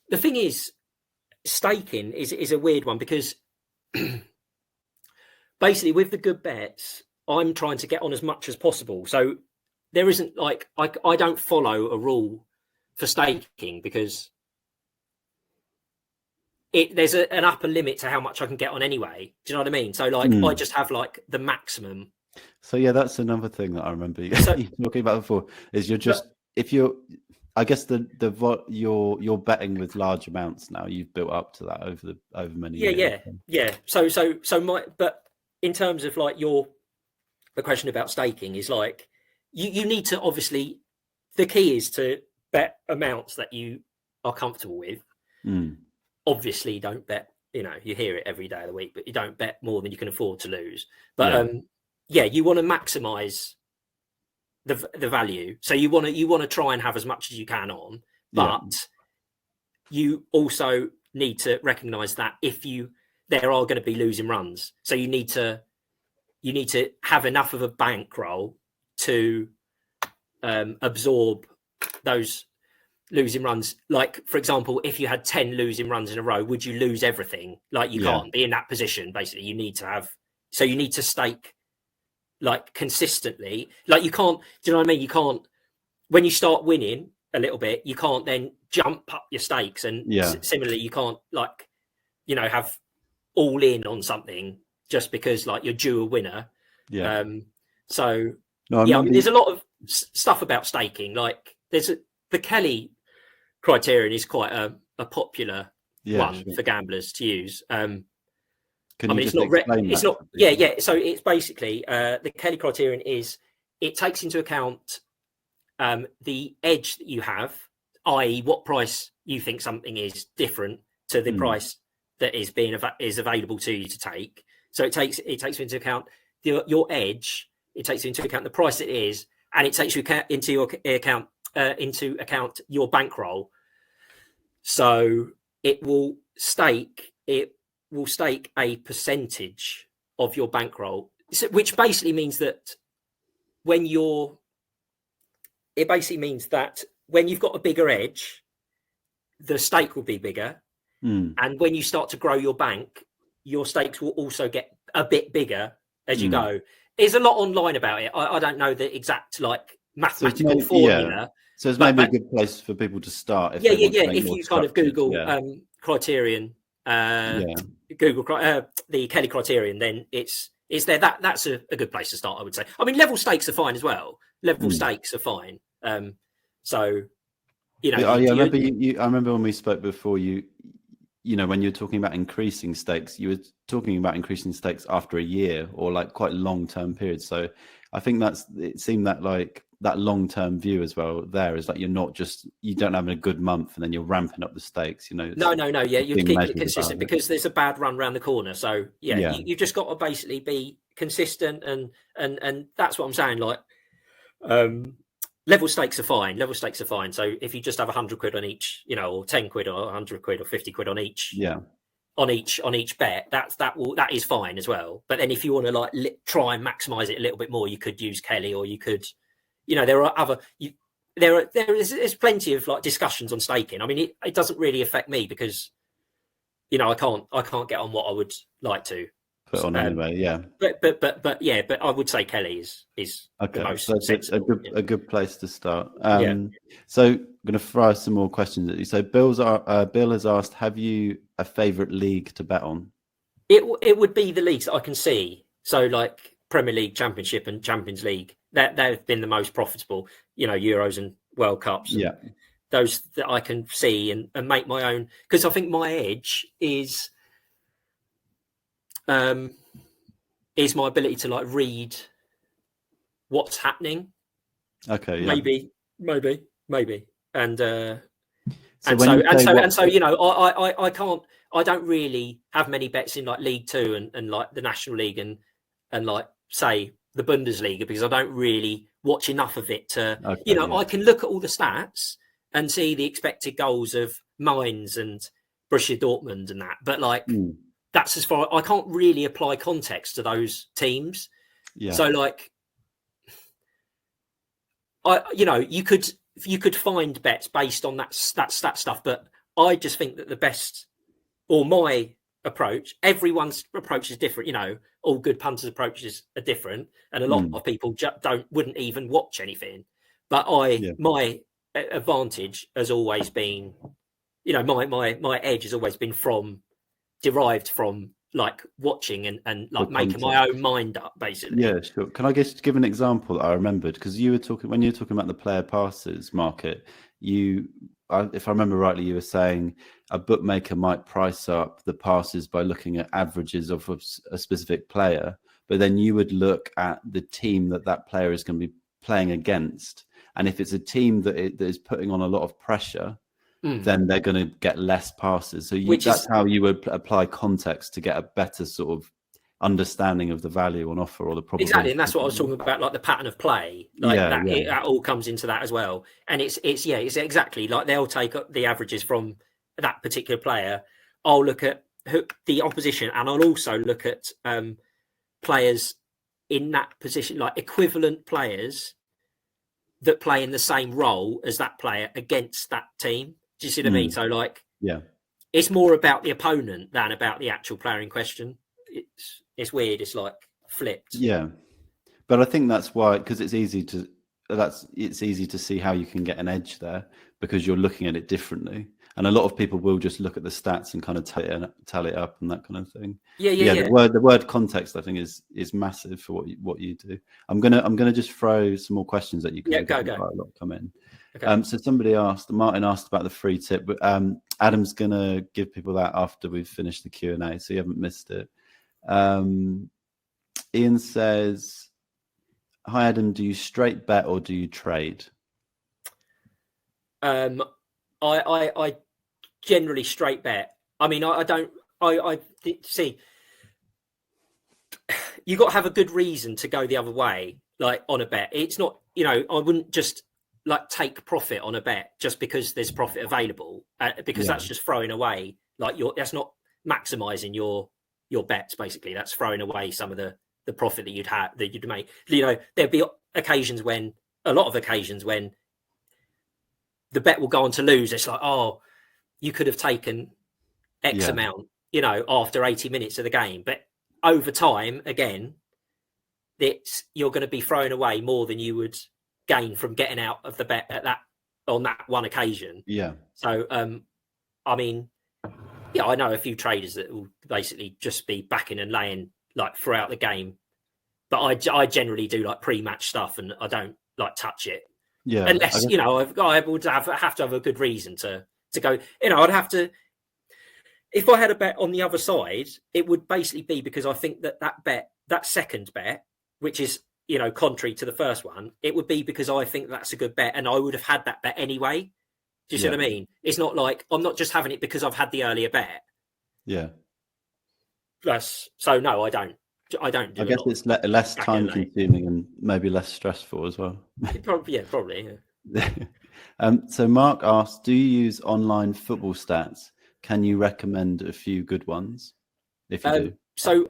The thing is, staking is a weird one, because basically with the good bets, I'm trying to get on as much as possible. So there isn't like, I don't follow a rule for staking, because there's an upper limit to how much I can get on anyway. Do you know what I mean? So like I just have like the maximum. So yeah, that's another thing that I remember you talking about before, is I guess you're betting with large amounts now. You've built up to that over many years. Yeah. So but in terms of like the question about staking is like, you need to, obviously the key is to bet amounts that you are comfortable with. Obviously don't bet, you hear it every day of the week, but you don't bet more than you can afford to lose. But you want to maximize the value. So you want to try and have as much as you can on, but you also need to recognize that there are going to be losing runs. So you need to have enough of a bankroll to absorb those losing runs. Like, for example, if you had 10 losing runs in a row, would you lose everything? Like, you can't be in that position. Basically, you need to stake like consistently. Like, you can't, do you know what I mean? You can't, when you start winning a little bit, you can't then jump up your stakes. And similarly, you can't like, have all in on something just because like you're due a winner. There's a lot of stuff about staking. Like the Kelly criterion is quite a popular one for gamblers to use. So it's basically the Kelly criterion is, it takes into account the edge that you have, i.e. what price you think something is different to the price that is available to you to take. So it takes into account your edge. It takes into account the price it is, and it takes into account your bankroll. So it will stake a percentage of your bankroll, which basically means that when you've got a bigger edge, the stake will be bigger. And when you start to grow your bank, your stakes will also get a bit bigger as you go. There's a lot online about it. I don't know the exact like mathematical formula. So it's maybe a good place for people to start. If If you kind of Google criterion, Google the Kelly criterion, then it's there. That's a good place to start, I would say. I mean, level stakes are fine as well. Level stakes are fine. So, you know, I remember when we spoke before. You know, when you're talking about increasing stakes, you were talking about increasing stakes after a year or like quite long-term periods. So I think it seemed that like that long-term view as well there is like you don't have a good month and then you're ramping up the stakes, you know. No. Yeah, you keep it consistent because there's a bad run around the corner. So you've just got to basically be consistent and that's what I'm saying. Like, level stakes are fine. So if you just have 100 quid on each, you know, or 10 quid or 100 quid or 50 quid on each, on each bet, that is fine as well. But then if you want to like try and maximize it a little bit more, you could use Kelly, or you could, you know, there's plenty of like discussions on staking. I mean, it doesn't really affect me because, you know, I can't get on what I would like to put on anyway. But I would say Kelly is okay. The most sensible, a good place to start. So I'm going to throw some more questions at you. So Bill has asked, have you a favorite league to bet on? It would be the leagues that I can see. So like Premier League, Championship, and Champions League. That they've been the most profitable. You know, Euros and World Cups. And those that I can see and make my own. Because I think my edge is my ability to like read what's happening. Okay. Yeah. Maybe. And so you know, I don't really have many bets in like League Two and like the National League and like say the Bundesliga, because I don't really watch enough of it to, I can look at all the stats and see the expected goals of Mainz and Borussia Dortmund and that, but like that's as far. I can't really apply context to those teams. Yeah. So like, you could find bets based on that stat stuff, but I just think that the best, or my approach, everyone's approach is different. You know, all good punters' approaches are different, and a lot of people wouldn't even watch anything. But my advantage has always been, you know, my edge has always been derived from like watching and like making my own mind up, basically. Yeah, sure. Can I just give an example that I remembered? Because when you were talking about the player passes market, if I remember rightly, you were saying a bookmaker might price up the passes by looking at averages of a specific player, but then you would look at the team that player is going to be playing against. And if it's a team that is putting on a lot of pressure, then they're going to get less passes. So that's how you would apply context to get a better sort of understanding of the value on offer or the probability. Exactly, and that's what I was talking about, like the pattern of play. Like that all comes into that as well. And it's exactly like they'll take up the averages from that particular player. I'll look at the opposition, and I'll also look at players in that position, like equivalent players that play in the same role as that player against that team. Do you see what I mean? So like, it's more about the opponent than about the actual player in question. It's weird. It's like flipped. Yeah, but I think that's why, because it's easy to see how you can get an edge there because you're looking at it differently. And a lot of people will just look at the stats and kind of tally it up and that kind of thing. Yeah. The word context, I think, is massive for what you do. I'm gonna just throw some more questions at you. Go. Quite a lot come in. Okay. So Martin asked about the free tip, but Adam's gonna give people that after we've finished the Q&A, so you haven't missed it. Ian says, "Hi Adam, do you straight bet or do you trade?" I generally straight bet. I mean, I don't. I see. You got to have a good reason to go the other way, like on a bet. It's not, I wouldn't just like take profit on a bet just because there's profit available, because that's just throwing away. Like that's not maximizing your bets. Basically, that's throwing away some of the profit that you'd make. There'd be a lot of occasions when the bet will go on to lose. It's like, oh, you could have taken X amount, after 80 minutes of the game. But over time, again, you're going to be throwing away more than you would gain from getting out of the bet at that on that one occasion. Yeah. So, I mean, yeah, I know a few traders that will basically just be backing and laying like throughout the game, but I generally do like pre-match stuff, and I don't like touch it. Yeah. Unless I would have to have a good reason to go. I'd have to. If I had a bet on the other side, it would basically be because I think that second bet, which is contrary to the first one, it would be because I think that's a good bet, and I would have had that bet anyway. Do you see what I mean? It's not like I'm not just having it because I've had the earlier bet. Yeah. So no, I don't. I guess it's less time consuming and maybe less stressful as well. Probably. Yeah. So Mark asks, do you use online football stats? Can you recommend a few good ones? If you do. So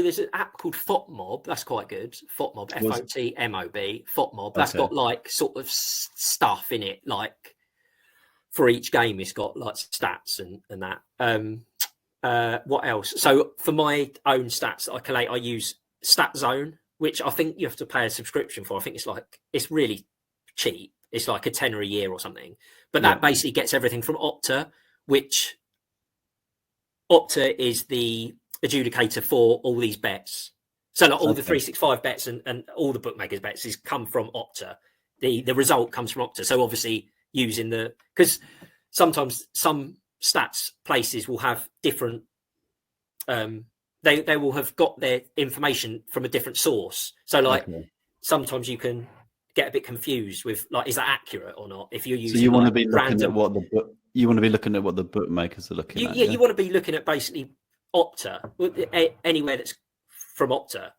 there's an app called FOTMob. That's quite good. FOTMob, FOTMOB, FOTMob. That's got like sort of stuff in it, like for each game. It's got like stats and that. What else? So for my own stats that I collate, I use StatZone, which I think you have to pay a subscription for. I think it's really cheap. It's like a tenner a year or something. But that basically gets everything from Opta, which Opta is the adjudicator for all these bets. So like all the 365 bets and all the bookmakers bets is come from Opta. The result comes from Opta. So obviously using because sometimes some stats places will have different they will have got their information from a different source. So like sometimes you can get a bit confused with like, is that accurate or not? If you're using, so you want to be looking at what the bookmakers are looking at. Yeah, you want to be looking at basically Opta, anywhere that's from Opta,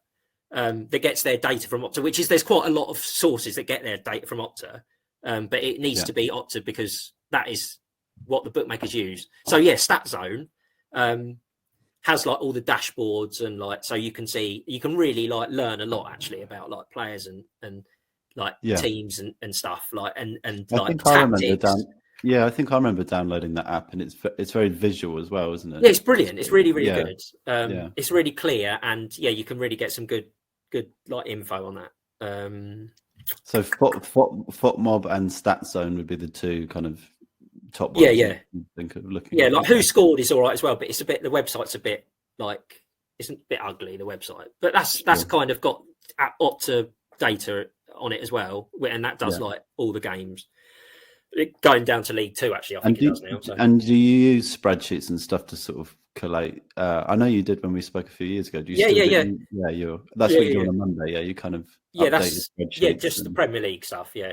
that gets their data from Opta, which is there's quite a lot of sources that get their data from Opta, but it needs to be Opta because that is what the bookmakers use. So StatZone has like all the dashboards and like, so you can really like learn a lot actually about like players and like teams and stuff like and like tactics. I think I remember downloading that app, and it's very visual as well, isn't it? Yeah, it's brilliant. It's really good. It's really clear, and you can really get some good like info on that. So FOTMob and StatZone would be the two kind of top ones. Think of looking. Like Who Scored is all right as well, but it's the website's a bit like it's a bit ugly, the website. But that's kind of got Opta data on it as well, and that does like all the games. Going down to League Two, actually, I think it does now. So. And do you use spreadsheets and stuff to sort of collate? I know you did when we spoke a few years ago. Do you that's what you do on a Monday. Yeah, you kind of that's just the Premier League stuff. Yeah,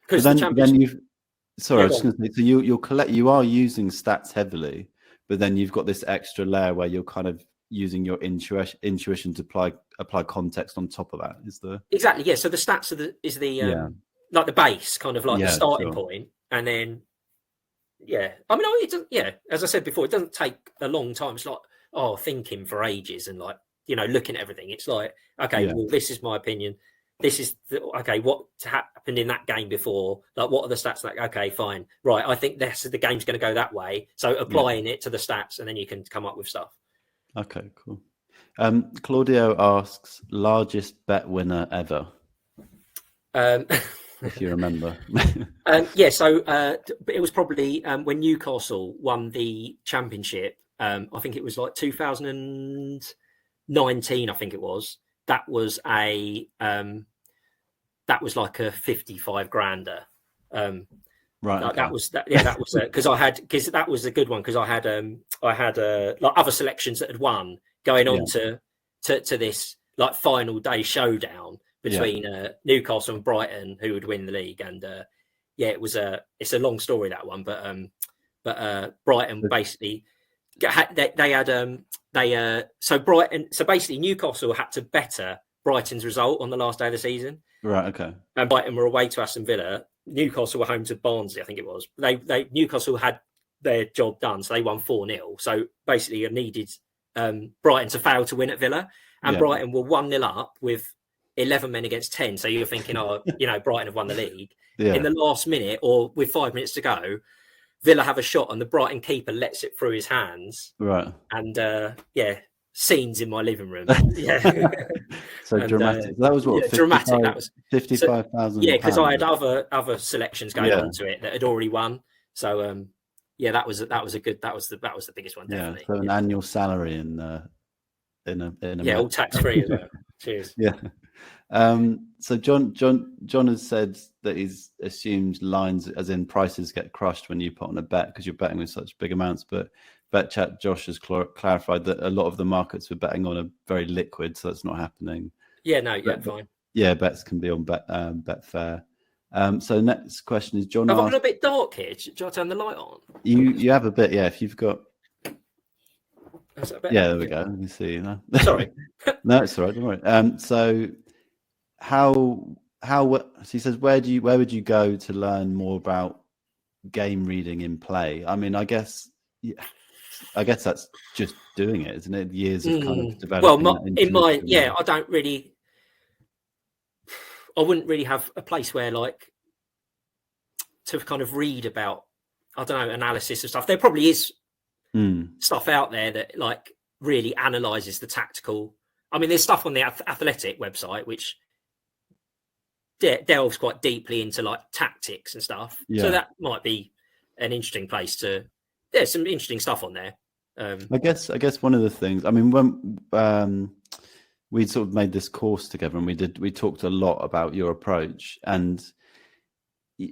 because then you've. Sorry, I was just going to say. So you are using stats heavily, but then you've got this extra layer where you're kind of using your intuition to apply context on top of that. Exactly, yeah. So the stats is the like the base, kind of like the starting point, and then I mean, it doesn't, as I said before, it doesn't take a long time. It's like thinking for ages and like looking at everything. It's like well, this is my opinion. This is what happened in that game before. Like, what are the stats? Like, okay, fine, right. I think the game's going to go that way. So applying it to the stats, and then you can come up with stuff. Okay, cool. Claudio asks, largest bet winner ever. If you remember. So it was probably when Newcastle won the championship. I think it was like 2019. I think it was. That was like a 55 grander. Right. Okay. That was because that was a good one because I had like other selections that had won going on to this like final day showdown between Newcastle and Brighton, who would win the league. And it's a long story, that one, but Brighton basically so basically Newcastle had to better Brighton's result on the last day of the season. Right. Okay. And Brighton were away to Aston Villa. Newcastle were home to Barnsley, I think it was. Newcastle had their job done, so they won 4-0. So basically, you needed Brighton to fail to win at Villa, and Brighton were 1-0 up with 11 men against 10. So you're thinking, Brighton have won the league. Yeah. In the last minute, or with 5 minutes to go, Villa have a shot, and the Brighton keeper lets it through his hands. Right. And scenes in my living room. Yeah. So and, dramatic. That was what? 55, dramatic. That was 55,000. Yeah, because I had other selections going onto it that had already won. So that was the biggest one. Definitely. So an annual salary in a all tax free as well. Cheers. Yeah. So John has said that he's assumed lines, as in prices, get crushed when you put on a bet because you're betting with such big amounts. But BetChat Josh has clarified that a lot of the markets we're betting on are very liquid, so that's not happening. Yeah, no, fine. Yeah, bets can be on Betfair. So next question is John. Have I got a bit dark here? Do I turn the light on? You have a bit, yeah. If you've got. Yeah, there we go. Let me see. No. Sorry. No, it's all right. Don't worry. So how so he says, where would you go to learn more about game reading in play? I mean, I guess that's just doing it, isn't it? Years of kind of developing. Well, I wouldn't really have a place where like to kind of read about, I don't know, analysis of stuff. There probably is stuff out there that like really analyzes the tactical. I mean, there's stuff on the Athletic website which delves quite deeply into like tactics and stuff. Yeah. So that might be an interesting place to. There's some interesting stuff on there. I guess one of the things. I mean, when we sort of made this course together, and we talked a lot about your approach, and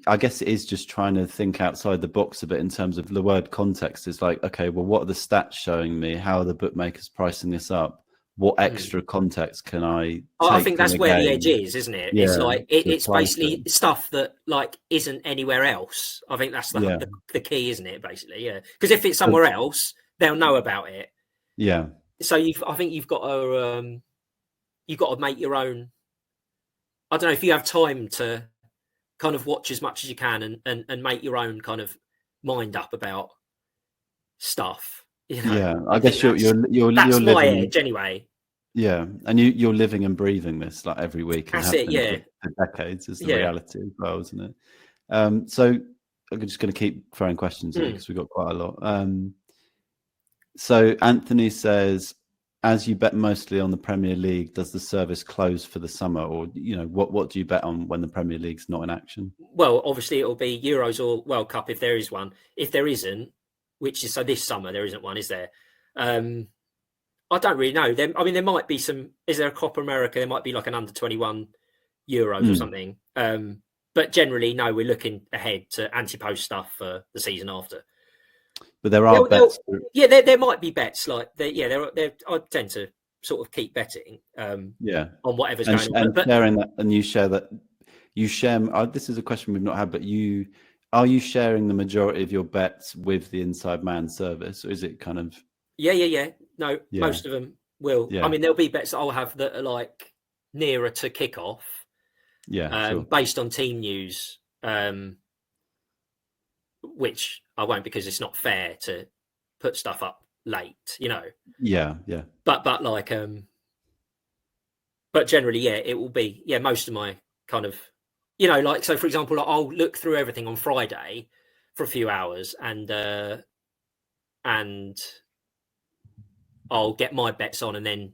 I guess it is just trying to think outside the box a bit in terms of the word context. It's like, okay, well, what are the stats showing me? How are the bookmakers pricing this up? What extra context can I? I think that's where the edge is, isn't it? Yeah, it's like it's basically stuff that like isn't anywhere else. I think that's the key, isn't it? Basically, yeah. Because if it's somewhere else, they'll know about it. Yeah. So I think you've got to make your own. I don't know if you have time to kind of watch as much as you can and make your own kind of mind up about stuff. You know? Yeah, I guess you're that's my living, edge anyway. Yeah, and you're living and breathing this like every week. That's it. Yeah, for decades is the reality as well, isn't it? So I'm just going to keep throwing questions in because we've got quite a lot. So Anthony says, as you bet mostly on the Premier League, does the service close for the summer, or what do you bet on when the Premier League's not in action? Well, obviously it'll be Euros or World Cup if there is one. If there isn't, which is so this summer there isn't one, is there? I don't really know. There might be some. Is there a Copa America? There might be like an under-21 Euros or something. But generally, no. We're looking ahead to ante-post stuff for the season after. But there are bets. There might be bets like I tend to sort of keep betting. On whatever's going on. But sharing that, and you share that. You share. This is a question we've not had, but are you sharing the majority of your bets with the Inside Man service, or is it kind of? Yeah. No, most of them will. Yeah. I mean, there'll be bets that I'll have that are like nearer to kickoff. Yeah. Based on team news, which I won't because it's not fair to put stuff up late, Yeah. But like, but generally, it will be most of my kind of, like, so for example, I'll look through everything on Friday for a few hours and I'll get my bets on and then,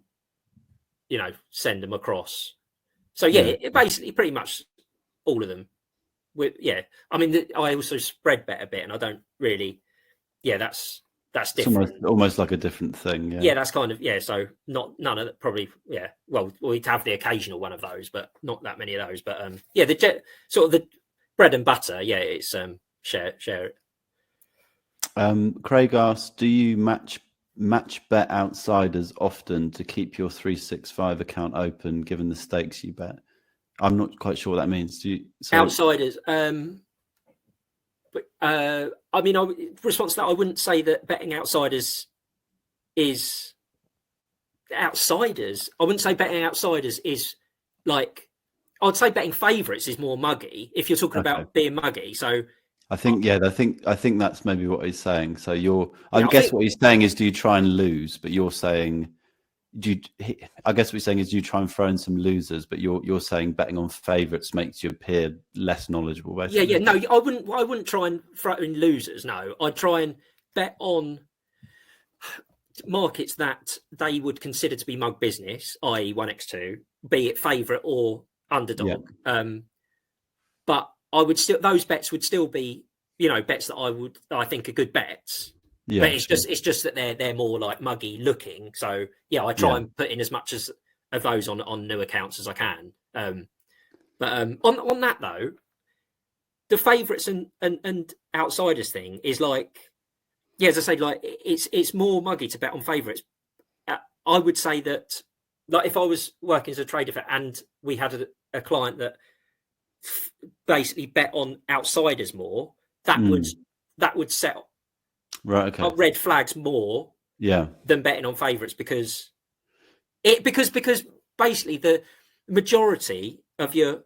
send them across. So it basically pretty much all of them. I mean, I also spread bet a bit, and I don't really. Yeah, that's different. It's almost like a different thing. Yeah, that's kind of So none of that probably. Yeah, well, we'd have the occasional one of those, but not that many of those. But the sort of the bread and butter. Yeah, it's share it. Craig asks, do you match bet outsiders often to keep your 365 account open given the stakes you bet? I'm not quite sure what that means. Outsiders? I mean, response to that, I wouldn't say that betting outsiders is outsiders. I wouldn't say betting outsiders is like. I'd say betting favourites is more muggy if you're talking about being muggy. So. I think I think that's maybe what he's saying. So what he's saying is, do you try and lose? But you're saying, I guess what he's saying is, you try and throw in some losers, but you're saying betting on favourites makes you appear less knowledgeable. Basically. Yeah. No, I wouldn't try and throw in losers. No, I'd try and bet on. markets that they would consider to be mug business, i.e. 1x2, be it favourite or underdog. But I would still, those bets would still be, bets that I think are good bets. Yeah, but it's just that they're more like muggy looking. So I try and put in as much of those on new accounts as I can. But on that though, the favourites and outsiders thing is like, as I say, like it's more muggy to bet on favourites. I would say that, like, if I was working as a trader and we had a client that basically bet on outsiders more, that would set up red flags more than betting on favourites, because basically the majority of your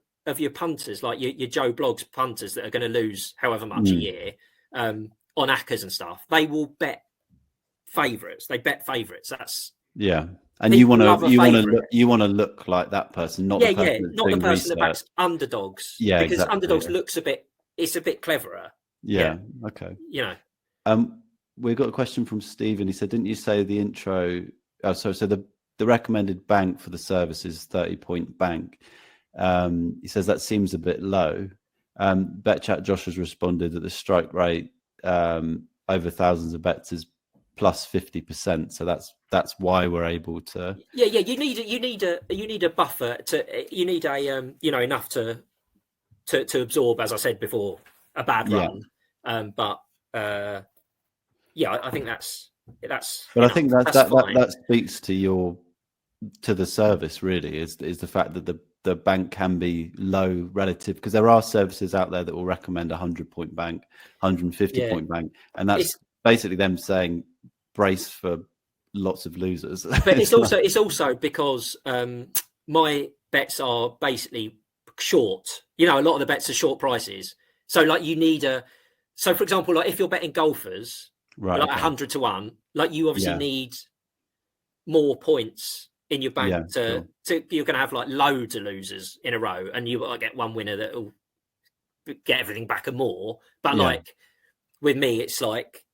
punters, like your Joe Bloggs punters that are going to lose however much a year on ACCAs and stuff, they will bet favourites. They bet favourites. That's and you want to look like that person, not the person not the person that backs underdogs. Yeah, because underdogs looks a bit cleverer. Okay. We got a question from Stephen. He said, "Didn't you say the intro? Oh, so the recommended bank for the service is 30-point bank." He says that seems a bit low. BetChat Josh has responded that the strike rate over thousands of bets is plus 50%. So that's why we're able to. You need a buffer you need enough to absorb, as I said before, a bad run. I think that's. But I think that speaks to the service, really, is the fact that the bank can be low relative, because there are services out there that will recommend 100-point bank, 150-point bank, and that's basically them saying brace for lots of losers. But it's also because my bets are basically short. A lot of the bets are short prices. So like so for example, like if you're betting golfers, like 100 to 1, like you obviously need more points in your bank to you're going to have like loads of losers in a row, and you will get one winner that will get everything back and more. But like with me, it's like,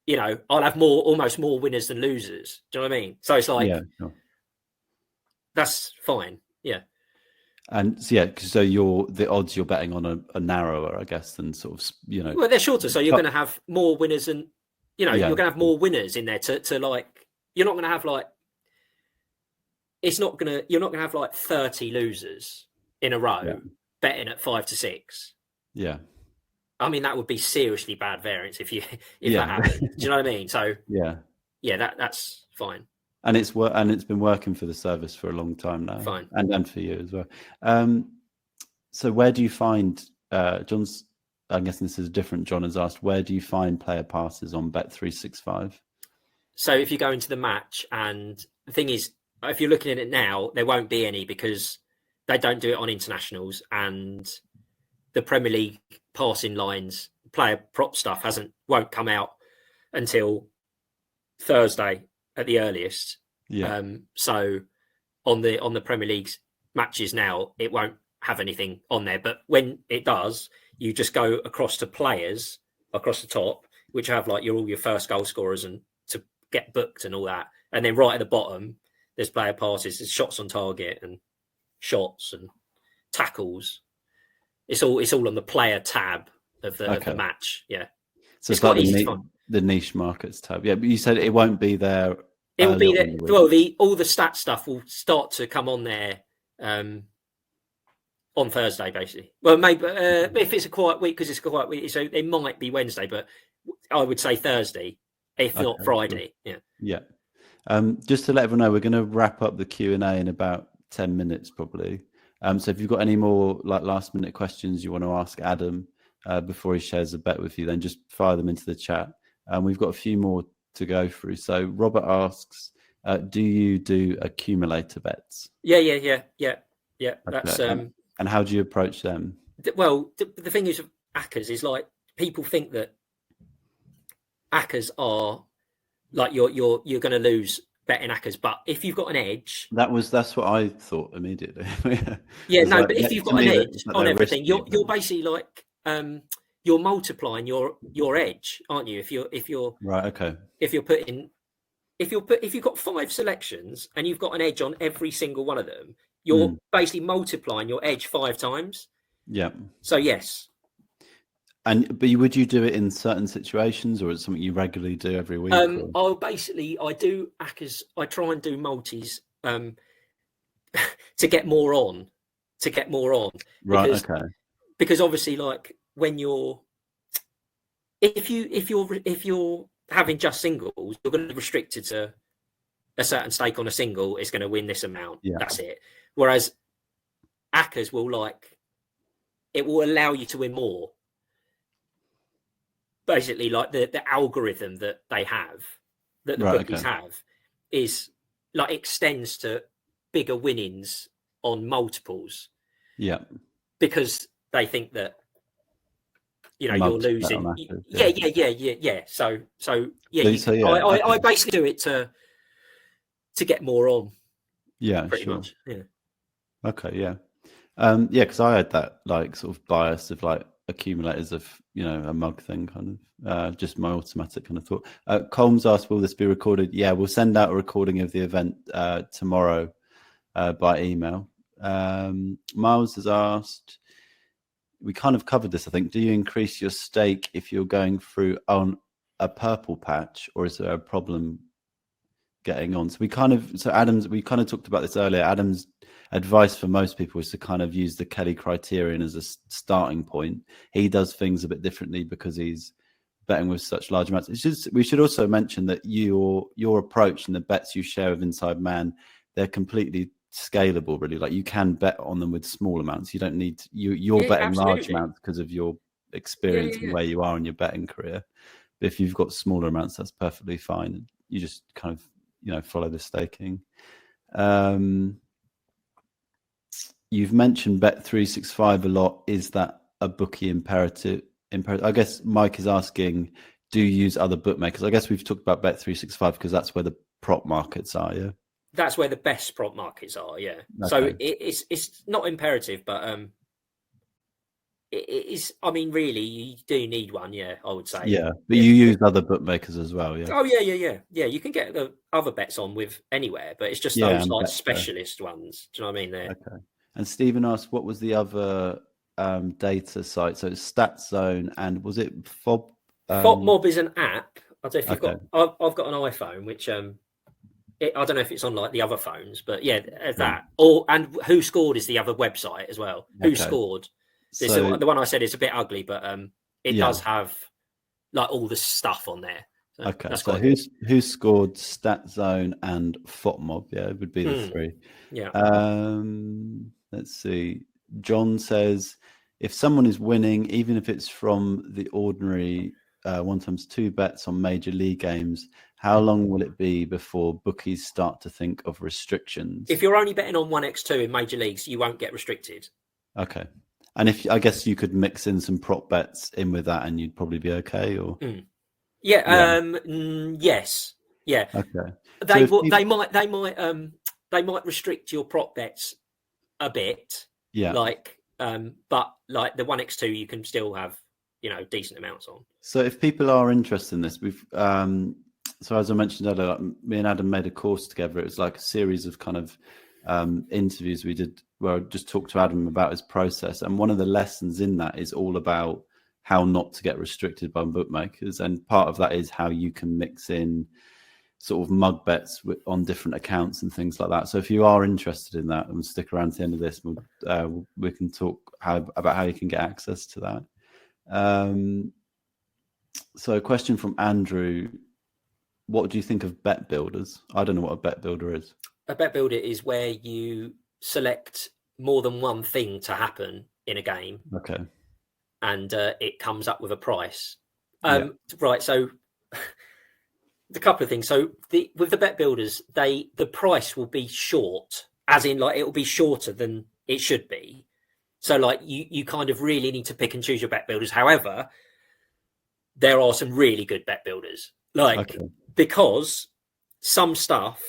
I'll have almost more winners than losers. Do you know what I mean? So it's like, that's fine. Yeah. And so the odds you're betting on are narrower, I guess, than sort of, well, they're shorter. So you're going to have more winners, and you're going to have more winners in there to like, you're not going to have like, you're not going to have like 30 losers in a row betting at 5 to 6. Yeah. I mean, that would be seriously bad variance if that happened. Do you know what I mean? So that's fine. And it's been working for the service for a long time now. Fine. And for you as well. So where do you find John's? I'm guessing this is different. John has asked, where do you find player passes on Bet365? So if you go into the match, and the thing is, if you're looking at it now, there won't be any, because they don't do it on internationals, and the Premier League passing lines, player prop stuff won't come out until Thursday at the earliest. So on the Premier League's matches now, it won't have anything on there. But when it does, you just go across to players across the top, which have like all your first goal scorers and to get booked and all that. And then right at the bottom, there's player passes, there's shots on target and shots and tackles. It's all on the player tab of the match. Yeah. So it's like the niche markets tab. Yeah, but you said it won't be there. It will be there. Well, all the stat stuff will start to come on there on Thursday, basically. Well, maybe if it's a quiet week, because it's a quiet week, so it might be Wednesday, but I would say Thursday, if not Friday. Cool. Yeah. Just to let everyone know, we're going to wrap up the Q&A in about 10 minutes, probably. So if you've got any more like last minute questions you want to ask Adam before he shares a bet with you, then just fire them into the chat. We've got a few more to go through. So Robert asks, do you do accumulator bets? Yeah. Okay. That's and how do you approach them? Well, the thing is with ACCAs is like, people think that ACCAs are like you're going to lose betting ACCAs, but if you've got an edge, that's what I thought immediately. But if you've got an edge on everything, you're basically like you're multiplying your edge, aren't you? If you're right, okay. If you're putting if you've got 5 selections and you've got an edge on every single one of them, you're basically multiplying your edge 5 times. Yeah. So yes. But would you do it in certain situations, or is it something you regularly do every week? I do ACCAs. I try and do multis to get more on. Right. Okay. Because obviously, like when if you're having just singles, you're going to be restricted to a certain stake on a single. It's going to win this amount. Yeah. That's it. Whereas ACCAs it will allow you to win more. Basically, like the algorithm that they have, that the bookies have, is like extends to bigger winnings on multiples. Yeah. Because they think that you're losing. Yeah. So I basically do it to get more on. Yeah, pretty much. Yeah. Okay. Yeah. Because I had that like sort of bias of like accumulators of a mug thing, kind of just my automatic kind of thought. Colmes asked, will this be recorded? Yeah, we'll send out a recording of the event tomorrow by email. Miles has asked, we kind of covered this, I think, do you increase your stake if you're going through on a purple patch, or is there a problem getting on? So we kind of talked about this earlier. Adam's advice for most people is to kind of use the Kelly criterion as a starting point. He does things a bit differently because he's betting with such large amounts. We should also mention that your approach and the bets you share with Inside Man, they're completely scalable, really. Like you can bet on them with small amounts. You don't need you're betting absolutely large amounts because of your experience and where you are in your betting career. But if you've got smaller amounts, that's perfectly fine. You just kind of follow the staking. You've mentioned Bet365 a lot. Is that a bookie imperative? I guess Mike is asking, do you use other bookmakers? I guess we've talked about Bet365 because that's where the prop markets are, yeah? That's where the best prop markets are, yeah. Okay. So it's not imperative, but it is. I mean, really, you do need one, yeah, I would say. Yeah, but you use other bookmakers as well, yeah? Oh, yeah. Yeah, you can get the other bets on with anywhere, but it's just those like specialist ones. Do you know what I mean? There. Okay. And Stephen asked, what was the other data site? So it's StatZone, and was it FOB? FOBMob is an app. I don't know if you've got. I've got an iPhone, which I don't know if it's on like the other phones, but yeah, that. And Who Scored is the other website as well. Okay. Who Scored? So, the one I said is a bit ugly, but it does have like all the stuff on there. So okay, so Who Scored, StatZone, and FOBMob? Yeah, it would be the three. Yeah. Let's see. John says, if someone is winning, even if it's from the ordinary 1x2 bets on major league games, how long will it be before bookies start to think of restrictions? If you're only betting on 1x2 in major leagues, you won't get restricted. Okay. And I guess you could mix in some prop bets in with that and you'd probably be okay, or? Yes. Yeah. Okay. They might restrict your prop bets a bit. Yeah. But like the 1x2 you can still have, decent amounts on. So if people are interested in this, we've so as I mentioned earlier, like, me and Adam made a course together. It was like a series of kind of interviews we did where I just talked to Adam about his process. And one of the lessons in that is all about how not to get restricted by bookmakers. And part of that is how you can mix in sort of mug bets on different accounts and things like that. So if you are interested in that, and stick around to the end of this, we can talk about how you can get access to that. So a question from Andrew. What do you think of bet builders? I don't know what a bet builder is. A bet builder is where you select more than one thing to happen in a game. Okay. And it comes up with a price. Right. So a couple of things. So with the bet builders, the price will be short, as in like it will be shorter than it should be. So like you kind of really need to pick and choose your bet builders. However, there are some really good bet builders, because some stuff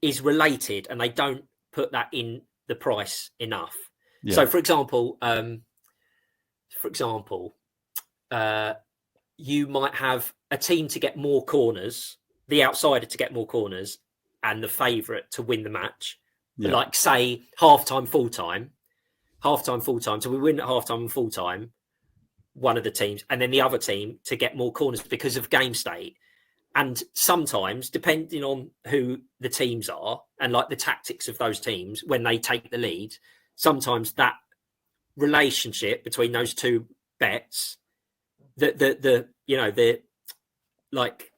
is related and they don't put that in the price enough. Yeah. So for example, you might have a team to get more corners the outsider to get more corners and the favourite to win the match. Yeah. Like, say, half-time, full-time. So we win at half-time and full-time, one of the teams, and then the other team to get more corners because of game state. And sometimes, depending on who the teams are and like the tactics of those teams, when they take the lead, sometimes that relationship between those two bets, the like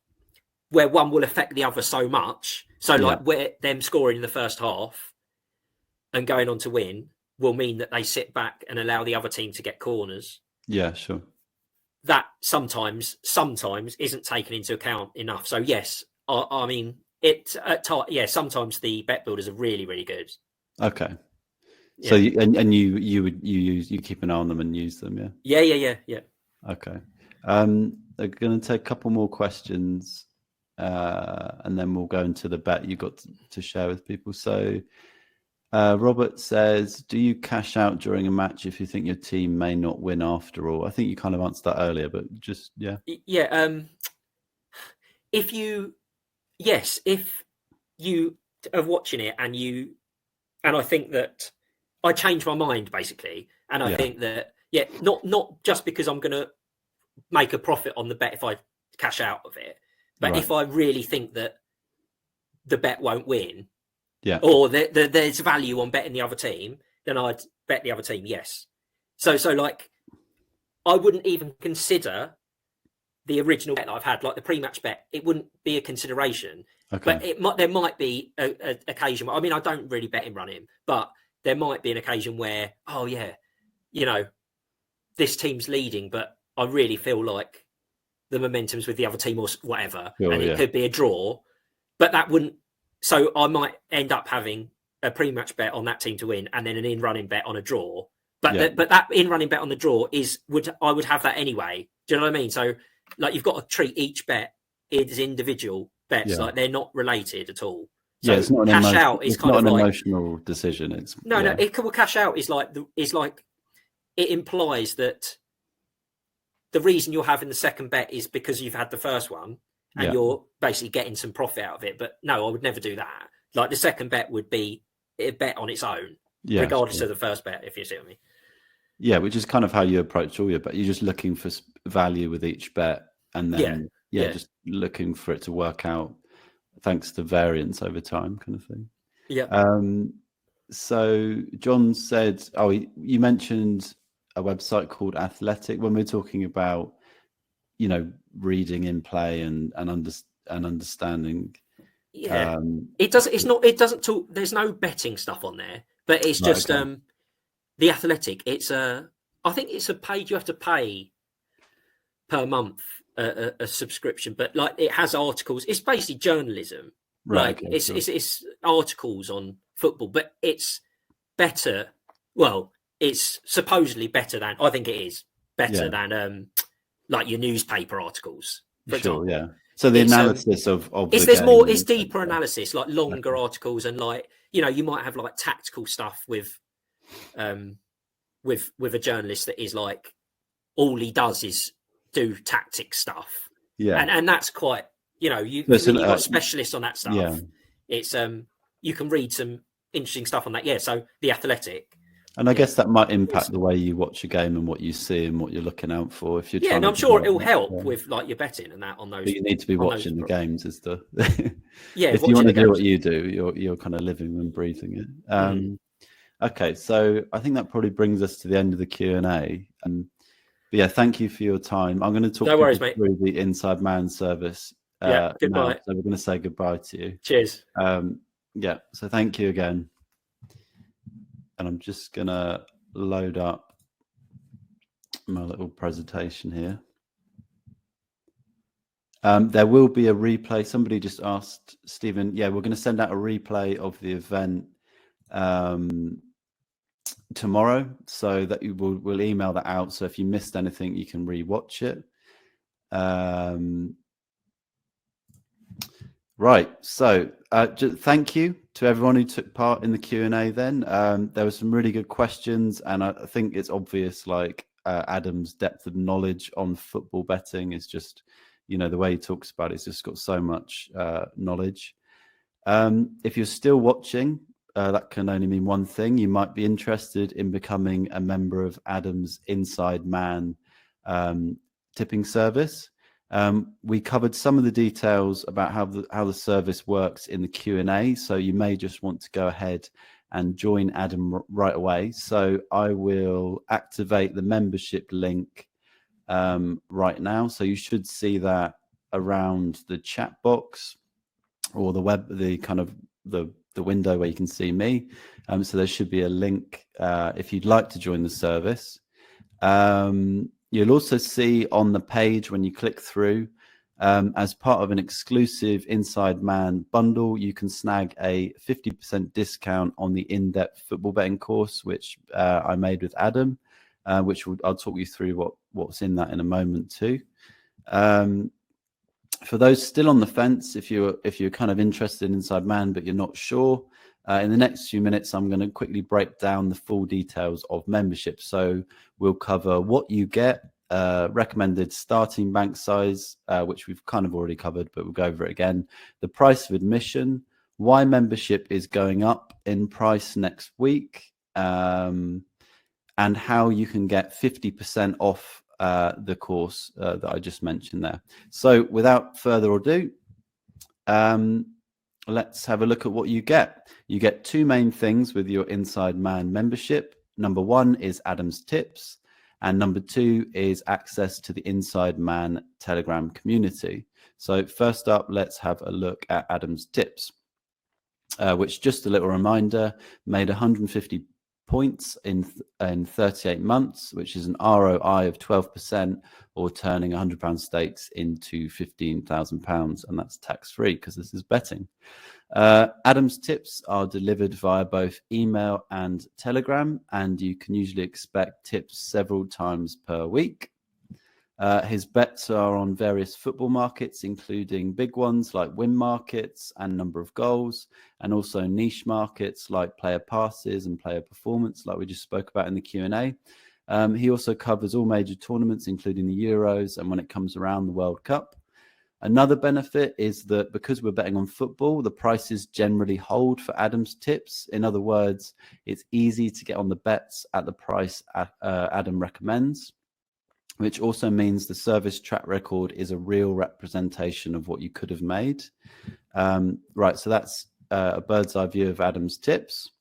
where one will affect the other so much. So like where them scoring in the first half and going on to win will mean that they sit back and allow the other team to get corners. Yeah, sure. That sometimes isn't taken into account enough. So yes, I mean it. Sometimes the bet builders are really, really good. Okay. So you keep an eye on them and use them, yeah. Yeah. Okay. They're going to take a couple more questions, and then we'll go into the bet you got to share with people. So Robert says, do you cash out during a match if you think your team may not win after all? I think you kind of answered that earlier, but just, yeah. Yeah. If you are watching it and I think that I change my mind basically. And I think that, not just because I'm going to make a profit on the bet if I cash out of it, but if I really think that the bet won't win, or there's value on betting the other team, then I'd bet the other team. Yes. So like, I wouldn't even consider the original bet that I've had, like the pre-match bet. It wouldn't be a consideration. Okay. But there might be an occasion. I mean, I don't really bet in running, but there might be an occasion where, this team's leading, but I really feel like the momentum's with the other team or whatever, and it could be a draw. But that wouldn't. So I might end up having a pre-match bet on that team to win, and then an in-running bet on a draw. But but that in-running bet on the draw I would have that anyway. Do you know what I mean? So like you've got to treat each bet as individual bets, like they're not related at all. So it's not cash out is kind of an like emotional decision. It's no. Cash out is like it implies that the reason you're having the second bet is because you've had the first one and you're basically getting some profit out of it. But no, I would never do that. Like the second bet would be a bet on its own, regardless of the first bet, if you see what I mean. Yeah, which is kind of how you approach all your bet. You're just looking for value with each bet, and then just looking for it to work out thanks to variance over time, kind of thing. Yeah. So John said, you mentioned a website called Athletic when we're talking about, reading in play and understanding. Yeah, it doesn't talk. There's no betting stuff on there, but it's just the Athletic. I think it's a page you have to pay per month, a subscription, but like it has articles. It's basically journalism. Right. Like it's articles on football, but it's better. Well, it's supposedly better than, I think it is better than like your newspaper articles. Sure, yeah. So the analysis of it's deeper analysis, like longer articles, and like you might have like tactical stuff with a journalist that is like all he does is do tactic stuff. Yeah, and that's quite you've got specialists on that stuff. Yeah, it's you can read some interesting stuff on that. Yeah, so the Athletic. And I guess that might impact the way you watch a game and what you see and what you're looking out for. If you're and I'm sure it will help with like your betting and that on those. But you need to be watching the games, is the if you want to do what you do, you're kind of living and breathing it. Okay, so I think that probably brings us to the end of the Q&A. But yeah, thank you for your time. I'm going to talk through the Inside Man service. Goodbye. Now, so we're going to say goodbye to you. Cheers. So thank you again. And I'm just going to load up my little presentation here. There will be a replay. Somebody just asked, Stephen, we're going to send out a replay of the event tomorrow, so that we'll email that out. So if you missed anything, you can re-watch it. Right. So thank you to everyone who took part in the Q&A then. There were some really good questions, and I think it's obvious, like Adam's depth of knowledge on football betting is just, the way he talks about it's just got so much knowledge. If you're still watching, that can only mean one thing. You might be interested in becoming a member of Adam's Inside Man tipping service. We covered some of the details about how the service works in the Q&A, so you may just want to go ahead and join Adam right away. So I will activate the membership link right now. So you should see that around the chat box or the window where you can see me. So there should be a link if you'd like to join the service. You'll also see on the page when you click through, as part of an exclusive Inside Man bundle, you can snag a 50% discount on the in-depth football betting course, which I made with Adam, which I'll talk you through what's in that in a moment too. For those still on the fence, if you're kind of interested in Inside Man but you're not sure, in the next few minutes I'm going to quickly break down the full details of membership. So we'll cover what you get, recommended starting bank size, which we've kind of already covered, but we'll go over it again, the price of admission, why membership is going up in price next week, and how you can get 50% off the course that I just mentioned there. So without further ado, let's have a look at what you get. You get two main things with your Inside Man membership. Number one is Adam's tips, and number two is access to the Inside Man Telegram community. So first up, let's have a look at Adam's tips, which, just a little reminder, made 150 points in 38 months, which is an ROI of 12%, or turning £100 stakes into £15,000, and that's tax-free because this is betting. Adam's tips are delivered via both email and Telegram, and you can usually expect tips several times per week. His bets are on various football markets, including big ones like win markets and number of goals, and also niche markets like player passes and player performance, like we just spoke about in the Q&A. He also covers all major tournaments, including the Euros, and when it comes around, the World Cup. Another benefit is that because we're betting on football, the prices generally hold for Adam's tips. In other words, it's easy to get on the bets at the price Adam recommends, which also means the service track record is a real representation of what you could have made. Right, so that's a bird's eye view of Adam's tips.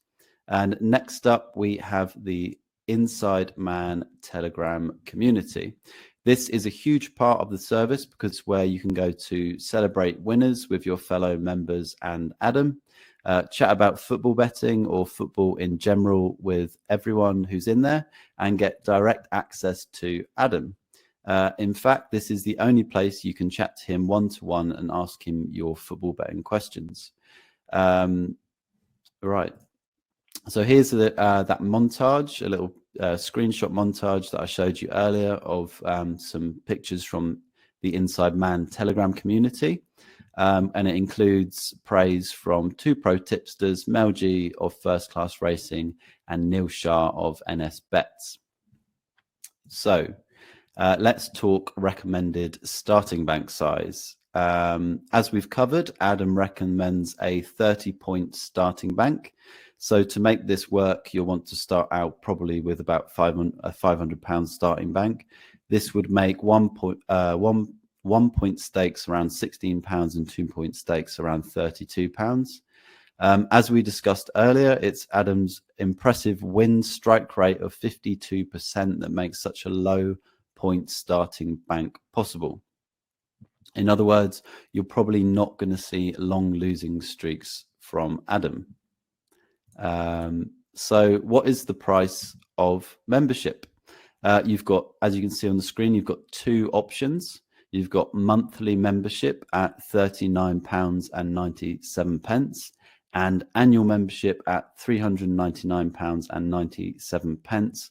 And next up, we have the Inside Man Telegram community. This is a huge part of the service because it's where you can go to celebrate winners with your fellow members and Adam, chat about football betting or football in general with everyone who's in there, and get direct access to Adam. In fact, this is the only place you can chat to him one-to-one and ask him your football betting questions. Right. So here's that montage, a little screenshot montage that I showed you earlier of some pictures from the Inside Man Telegram community. And it includes praise from two pro tipsters, Mel G of First Class Racing and Neil Shah of NS Bets. So let's talk recommended starting bank size. As we've covered, Adam recommends a 30-point starting bank. So to make this work, you'll want to start out probably with about a £500 starting bank. This would make 1 point stakes around £16 and 2 point stakes around £32. As we discussed earlier, it's Adam's impressive win strike rate of 52% that makes such a low point starting bank possible. In other words, you're probably not going to see long losing streaks from Adam. So what is the price of membership? You've got, as you can see on the screen, you've got two options. You've got monthly membership at £39.97 and annual membership at £399.97,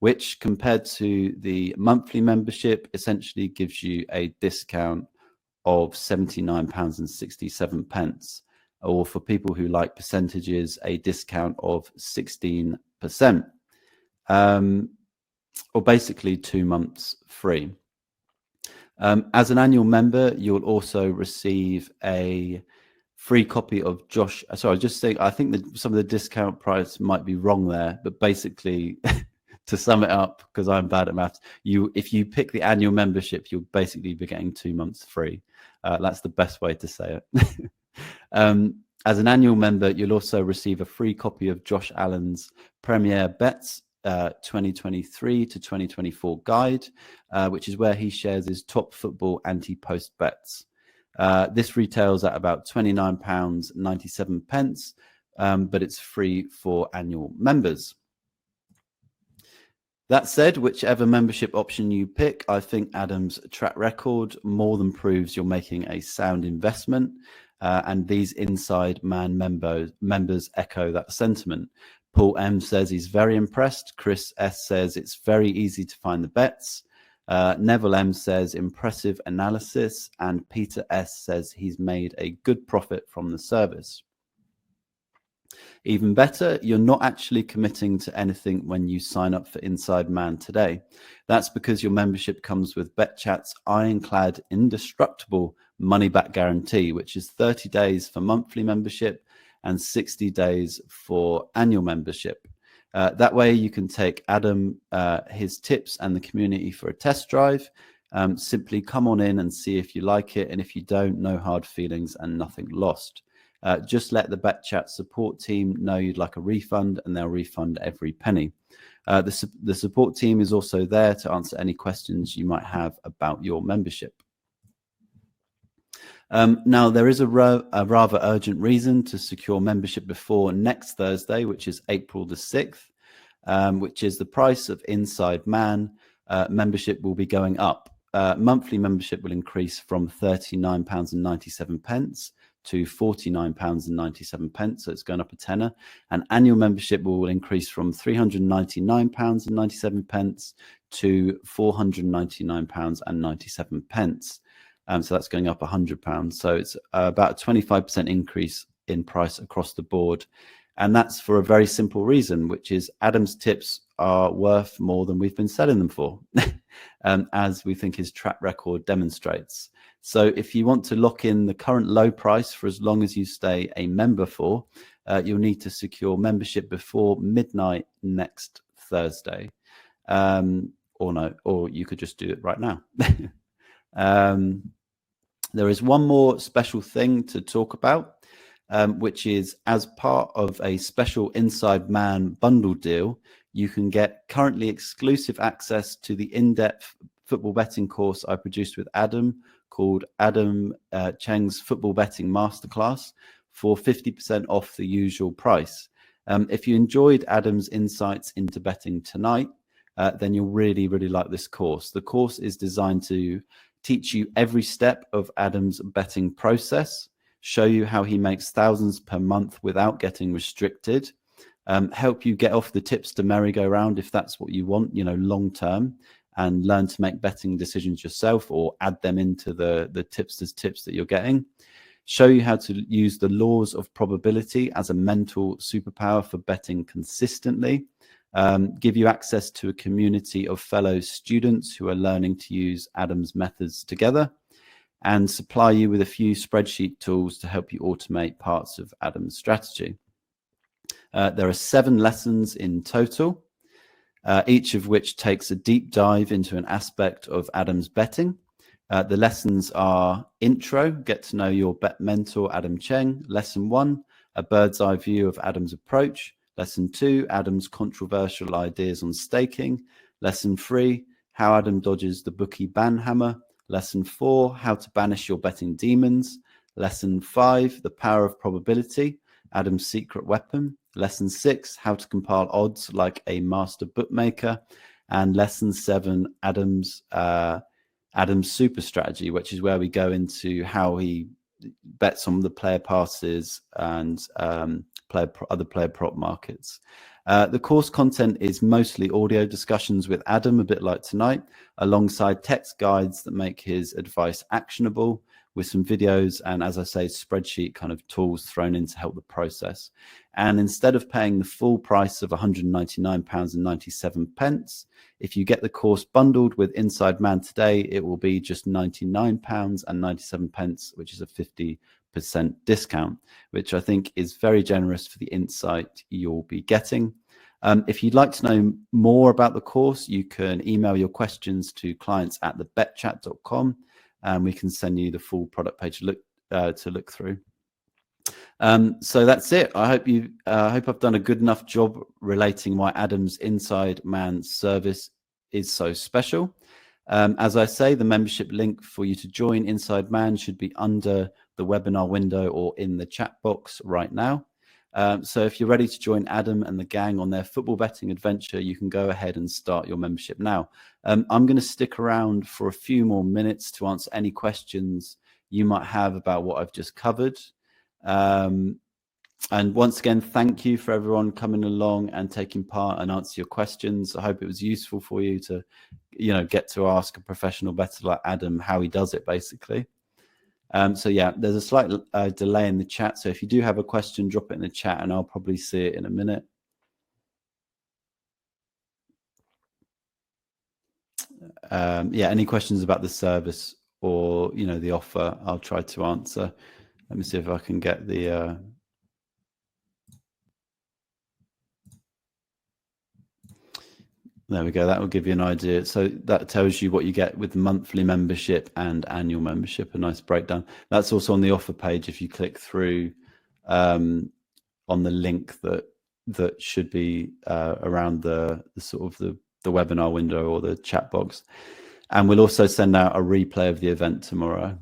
which compared to the monthly membership essentially gives you a discount of £79.67. Or for people who like percentages, a discount of 16%, or basically 2 months free. As an annual member, you'll also receive a free copy of Josh. Sorry, just saying, I think that some of the discount price might be wrong there, but basically, to sum it up, because I'm bad at maths, if you pick the annual membership, you'll basically be getting 2 months free. That's the best way to say it. As an annual member, you'll also receive a free copy of Josh Allen's Premier Bets 2023 to 2024 guide, which is where he shares his top football anti-post bets. This retails at about £29.97, but it's free for annual members. That said, whichever membership option you pick, I think Adam's track record more than proves you're making a sound investment, and these Inside Man members echo that sentiment. Paul M says he's very impressed. Chris S says it's very easy to find the bets. Neville M says impressive analysis, and Peter S says he's made a good profit from the service. Even better, you're not actually committing to anything when you sign up for Inside Man today. That's because your membership comes with BetChat's ironclad, indestructible money-back guarantee, which is 30 days for monthly membership and 60 days for annual membership. That way you can take Adam, his tips and the community for a test drive. Simply come on in and see if you like it, and if you don't, no hard feelings and nothing lost. Just let the BetChat support team know you'd like a refund, and they'll refund every penny. The support team is also there to answer any questions you might have about your membership. Now, there is a rather urgent reason to secure membership before next Thursday, which is April the 6th, which is the price of Inside Man. Membership will be going up. Monthly membership will increase from £39.97 to £49.97, so it's going up a tenner. And annual membership will increase from £399.97 to £499.97. So that's going up £100. So it's about a 25% increase in price across the board. And that's for a very simple reason, which is Adam's tips are worth more than we've been selling them for, as we think his track record demonstrates. So if you want to lock in the current low price for as long as you stay a member for, you'll need to secure membership before midnight next Thursday. Or you could just do it right now. There is one more special thing to talk about, which is as part of a special Inside Man bundle deal, you can get currently exclusive access to the in-depth football betting course I produced with Adam called Adam Cheng's Football Betting Masterclass for 50% off the usual price. If you enjoyed Adam's insights into betting tonight, then you'll really, really like this course. The course is designed to teach you every step of Adam's betting process, show you how he makes thousands per month without getting restricted, help you get off the tipster merry-go-round if that's what you want, long term, and learn to make betting decisions yourself or add them into the tipster's tips that you're getting, show you how to use the laws of probability as a mental superpower for betting consistently, give you access to a community of fellow students who are learning to use Adam's methods together, and supply you with a few spreadsheet tools to help you automate parts of Adam's strategy. There are 7 lessons in total, each of which takes a deep dive into an aspect of Adam's betting. The lessons are intro, get to know your bet mentor, Adam Cheng. Lesson 1, a bird's eye view of Adam's approach. Lesson 2, Adam's controversial ideas on staking. Lesson 3, how Adam dodges the bookie ban hammer. Lesson 4, how to banish your betting demons. Lesson 5, the power of probability, Adam's secret weapon. Lesson 6, how to compile odds like a master bookmaker. And lesson 7, Adam's super strategy, which is where we go into how he bets on the player passes and other player prop markets. The course content is mostly audio discussions with Adam, a bit like tonight, alongside text guides that make his advice actionable, with some videos and, as I say, spreadsheet kind of tools thrown in to help the process. And instead of paying the full price of £199.97, if you get the course bundled with Inside Man today, it will be just £99.97, which is a 50% discount, which I think is very generous for the insight you'll be getting. If you'd like to know more about the course, you can email your questions to clients@thebetchat.com, and we can send you the full product page to look through. So that's it. I hope I've done a good enough job relating why Adam's Inside Man service is so special. As I say, the membership link for you to join Inside Man should be under the webinar window or in the chat box right now. So if you're ready to join Adam and the gang on their football betting adventure, you can go ahead and start your membership now. I'm going to stick around for a few more minutes to answer any questions you might have about what I've just covered. And once again, thank you for everyone coming along and taking part and answer your questions. I hope it was useful for you to, get to ask a professional bettor like Adam how he does it, basically. So yeah, there's a slight delay in the chat. So if you do have a question, drop it in the chat and I'll probably see it in a minute. Yeah, any questions about the service or, the offer, I'll try to answer. Let me see if I can get the... There we go. That will give you an idea. So that tells you what you get with monthly membership and annual membership, a nice breakdown. That's also on the offer page if you click through on the link that should be around the sort of the webinar window or the chat box. And we'll also send out a replay of the event tomorrow.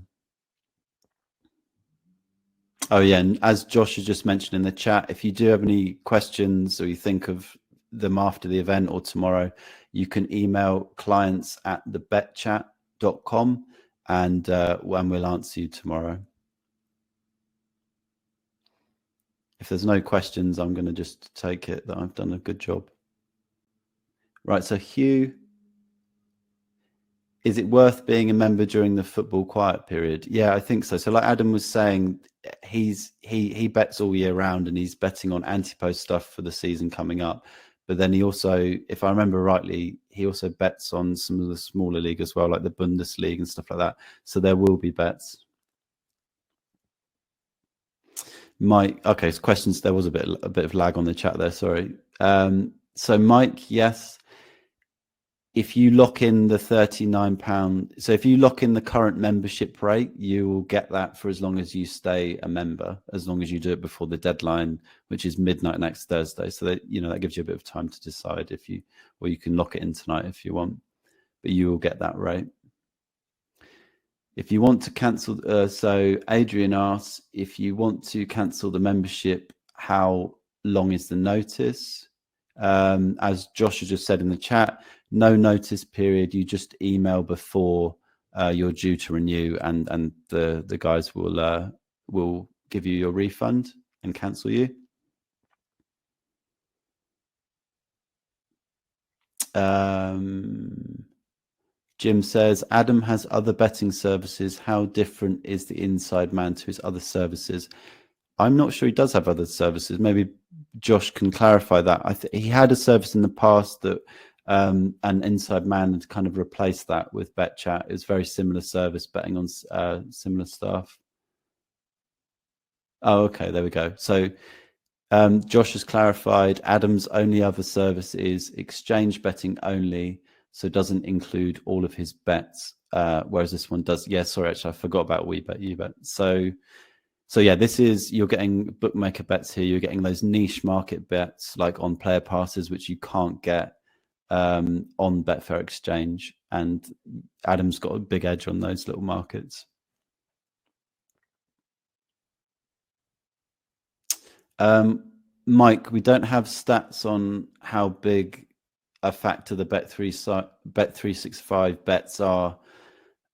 Oh yeah, and as Josh has just mentioned in the chat, if you do have any questions or you think of them after the event or tomorrow, you can email clients@thebetchat.com and we'll answer you tomorrow. If there's no questions, I'm going to just take it that I've done a good job. Right, so Hugh, is it worth being a member during the football quiet period? Yeah, I think so. So like Adam was saying, he bets all year round and he's betting on anti-post stuff for the season coming up. But then he also, if I remember rightly, he also bets on some of the smaller league as well, like the Bundesliga and stuff like that. So there will be bets. Mike, okay, so questions. There was a bit of lag on the chat there. Sorry. So Mike, yes. If you lock in the £39, so if you lock in the current membership rate, you will get that for as long as you stay a member, as long as you do it before the deadline, which is midnight next Thursday. So that, that gives you a bit of time to decide or you can lock it in tonight if you want, but you will get that rate. If you want to cancel, so Adrian asks, if you want to cancel the membership, how long is the notice? As Josh has just said in the chat, no notice period. You just email before you're due to renew, and the guys will give you your refund and cancel you. Jim says, Adam has other betting services. How different is the Inside Man to his other services? I'm not sure he does have other services. Maybe Josh can clarify that. He had a service in the past that an Inside Man had kind of replaced that with BetChat. It was very similar service, betting on similar stuff. Oh, okay, there we go. So Josh has clarified Adam's only other service is exchange betting only, so doesn't include all of his bets, whereas this one does. Yeah, sorry, actually, I forgot about WeBet. So yeah, you're getting bookmaker bets here. You're getting those niche market bets like on player passes, which you can't get on Betfair Exchange. And Adam's got a big edge on those little markets. Mike, we don't have stats on how big a factor the Bet365 bets are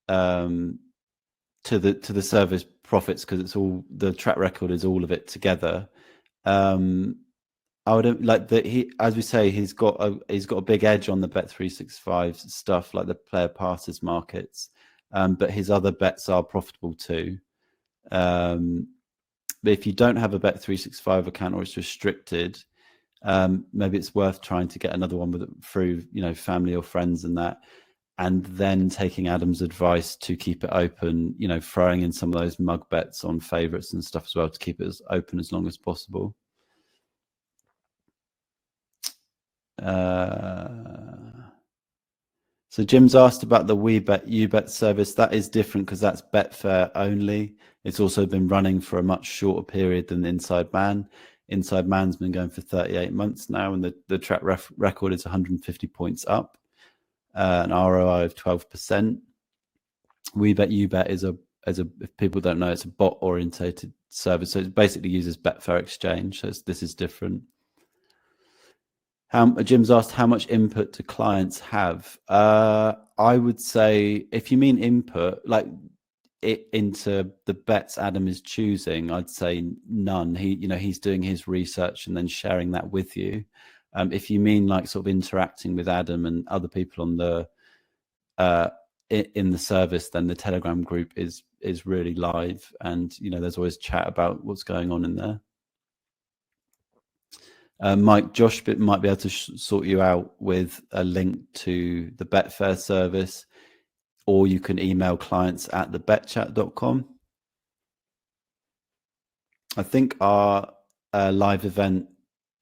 to the service profits, because it's all, the track record is all of it together. I would like that. As we say, he's got a big edge on the Bet365 stuff, like the player passes markets. But his other bets are profitable too. But if you don't have a Bet365 account or it's restricted, maybe it's worth trying to get another one through family or friends and that, and then taking Adam's advice to keep it open. Throwing in some of those mug bets on favorites and stuff as well to keep it as open as long as possible. So Jim's asked about the WeBet UBet service. That is different because that's Betfair only. It's also been running for a much shorter period than Inside Man. Inside Man's been going for 38 months now, and the track record is 150 points up, an ROI of 12%. WeBet UBet is if people don't know, it's a bot orientated service. So it basically uses Betfair Exchange. So this is different. Jim's asked how much input do clients have. I would say if you mean input, like it into the bets Adam is choosing, I'd say none. He's doing his research and then sharing that with you. If you mean like sort of interacting with Adam and other people on the in the service, then the Telegram group is really live, and there's always chat about what's going on in there. Mike, Josh might be able to sort you out with a link to the Betfair service, or you can email clients@thebetchat.com. I think our live event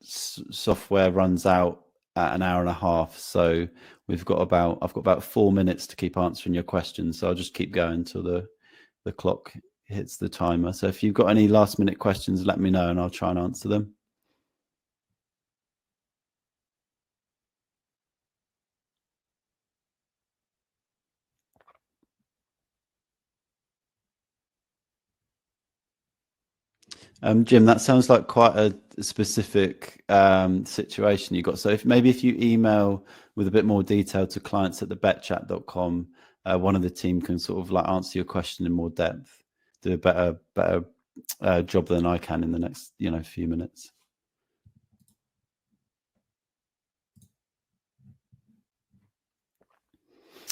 software runs out at an hour and a half, so I've got about 4 minutes to keep answering your questions. So I'll just keep going till the clock hits the timer. So if you've got any last minute questions, let me know and I'll try and answer them. Jim, that sounds like quite a specific situation you got. So if you email with a bit more detail to clients@thebetchat.com, one of the team can sort of like answer your question in more depth, do a better job than I can in the next few minutes.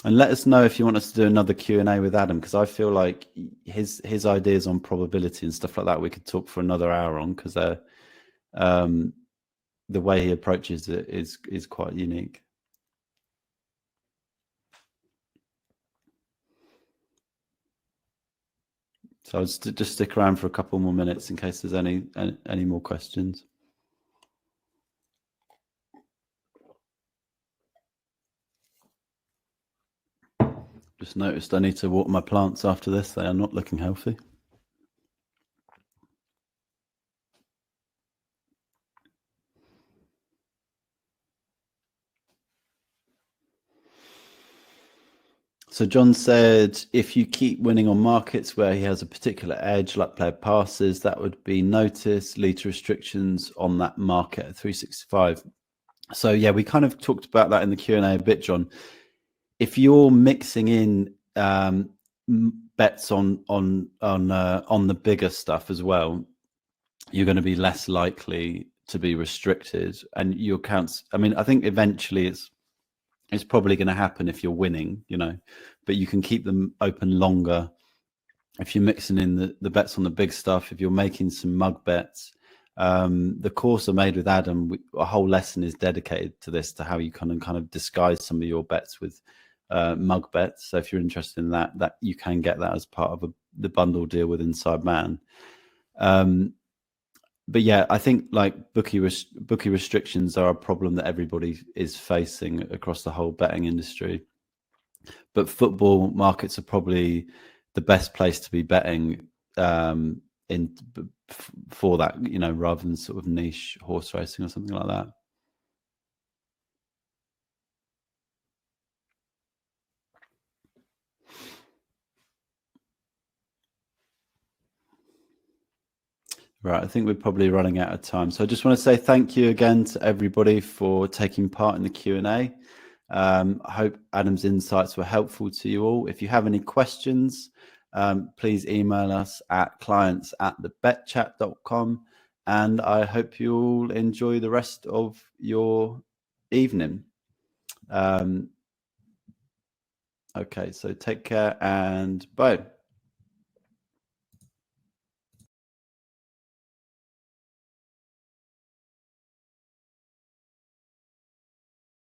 And let us know if you want us to do another Q&A with Adam, because I feel like his ideas on probability and stuff like that we could talk for another hour on, because the way he approaches it is quite unique. So I'll just stick around for a couple more minutes in case there's any more questions. Just noticed I need to water my plants after this. They are not looking healthy. So John said, if you keep winning on markets where he has a particular edge, like player passes, that would be noticed, lead to restrictions on that market at 365. So yeah, we kind of talked about that in the Q&A a bit, John. If you're mixing in bets on the bigger stuff as well, you're going to be less likely to be restricted, and your accounts. I mean, I think eventually it's probably going to happen if you're winning, but you can keep them open longer if you're mixing in the bets on the big stuff. If you're making some mug bets, the course I made with Adam, a whole lesson is dedicated to this, to how you kind of disguise some of your bets with mug bets. So if you're interested in that you can get that as part of the bundle deal with Inside Man. But yeah, I think like bookie restrictions are a problem that everybody is facing across the whole betting industry. But football markets are probably the best place to be betting for that, rather than sort of niche horse racing or something like that. Right, I think we're probably running out of time. So I just want to say thank you again to everybody for taking part in the Q&A. I hope Adam's insights were helpful to you all. If you have any questions, please email us at clients@thebetchat.com. and I hope you all enjoy the rest of your evening. Okay, so take care and bye.